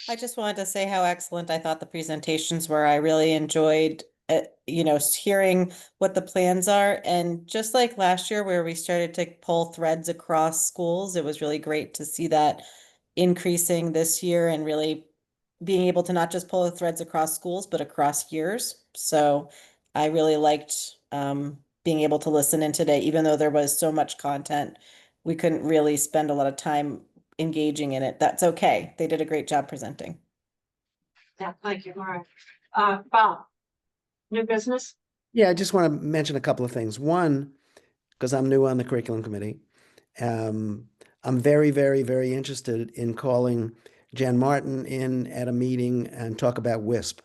I just wanted to say how excellent I thought the presentations were. I really enjoyed, hearing what the plans are. And just like last year where we started to pull threads across schools, it was really great to see that increasing this year and really being able to not just pull the threads across schools, but across years. So I really liked being able to listen in today, even though there was so much content, we couldn't really spend a lot of time engaging in it. That's okay. They did a great job presenting. Yeah, thank you, Mariah. Bob? New business? Yeah, I just want to mention a couple of things. One, because I'm new on the curriculum committee, I'm very, very, very interested in calling Jen Martin in at a meeting and talk about WISP,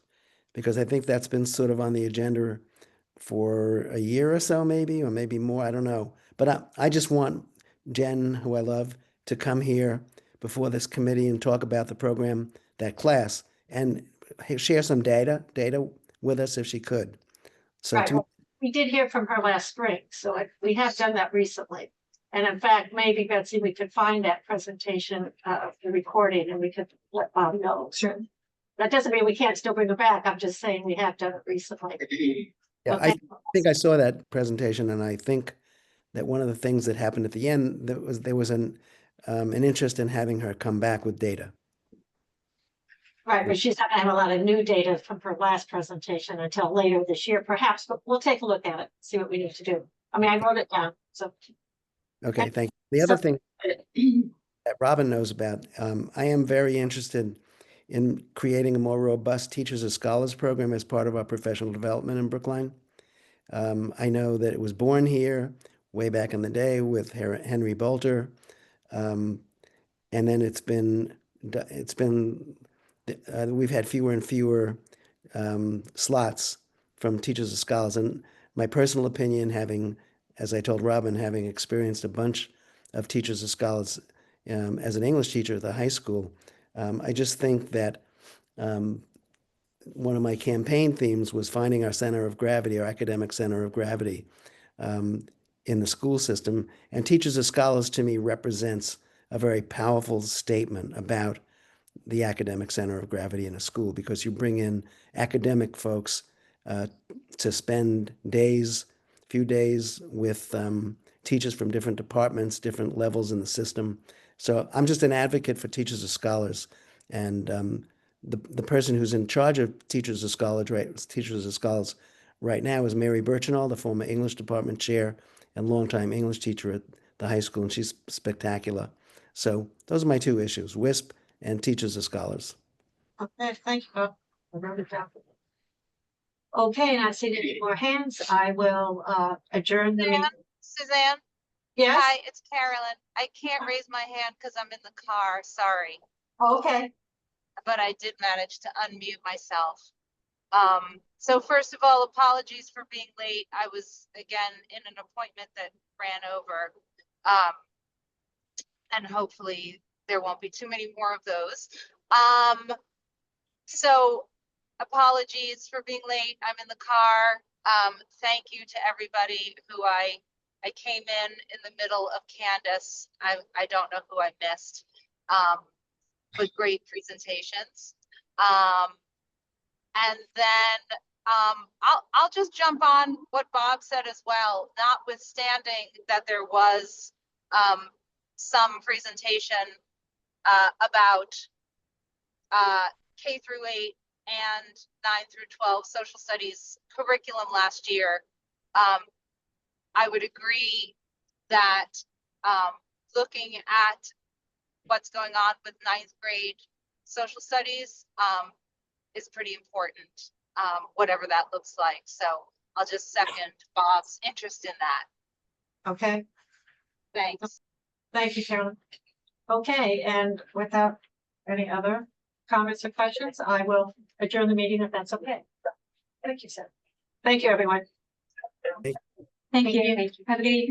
because I think that's been sort of on the agenda for a year or so, maybe, or maybe more. I don't know. But I just want Jen, who I love, to come here before this committee and talk about the program, that class, and share some data with us if she could. So Right, to, well, we did hear from her last spring, so we have done that recently. And in fact, maybe Betsy, we could find that presentation, the recording, and we could let Bob know. Sure. That doesn't mean we can't still bring her back. I'm just saying we have done it recently. yeah, I Okay. think I saw that presentation, and I think that one of the things that happened at the end, there was an interest in having her come back with data. Right, but she's not gonna have a lot of new data from her last presentation until later this year, perhaps, but we'll take a look at it, see what we need to do. I mean, I wrote it down, so. Okay, thank you. The other thing that Robin knows about, I am very interested in creating a more robust Teachers as Scholars program as part of our professional development in Brookline. I know that it was born here way back in the day with Henry Bolter. And then we've had fewer and fewer slots from Teachers as Scholars. And my personal opinion, having, as I told Robin, having experienced a bunch of Teachers as Scholars as an English teacher at the high school, I just think that one of my campaign themes was finding our center of gravity, our academic center of gravity in the school system. And Teachers as Scholars to me represents a very powerful statement about the academic center of gravity in a school, because you bring in academic folks to spend few days with teachers from different departments, different levels in the system. So I'm just an advocate for Teachers as Scholars. And the person who's in charge of Teachers as Scholars right now is Mary Birchinall, the former English department chair and longtime English teacher at the high school, and she's spectacular. So those are my two issues, WISP and Teachers as Scholars. Okay, thank you, Bob. I wrote it down. Okay, and I see any more hands. I will adjourn the meeting. Suzanne? Yes, Hi, it's Carolyn. I can't raise my hand because I'm in the car, sorry. okay. But I did manage to unmute myself. So first of all, apologies for being late. I was again in an appointment that ran over. And hopefully there won't be too many more of those. So apologies for being late. I'm in the car. Thank you to everybody who I came in the middle of Candace. I don't know who I missed, but great presentations. And then I'll just jump on what Bob said as well, notwithstanding that there was some presentation about K through 8 and 9 through 12 social studies curriculum last year. I would agree that looking at what's going on with 9th grade social studies is pretty important, whatever that looks like. So I'll just second Bob's interest in that. Okay, Thanks. thank you, Carolyn. Okay, and without any other comments or questions, I will adjourn the meeting if that's okay. Thank you, sir. Thank you, everyone. Thank you. Have a good evening.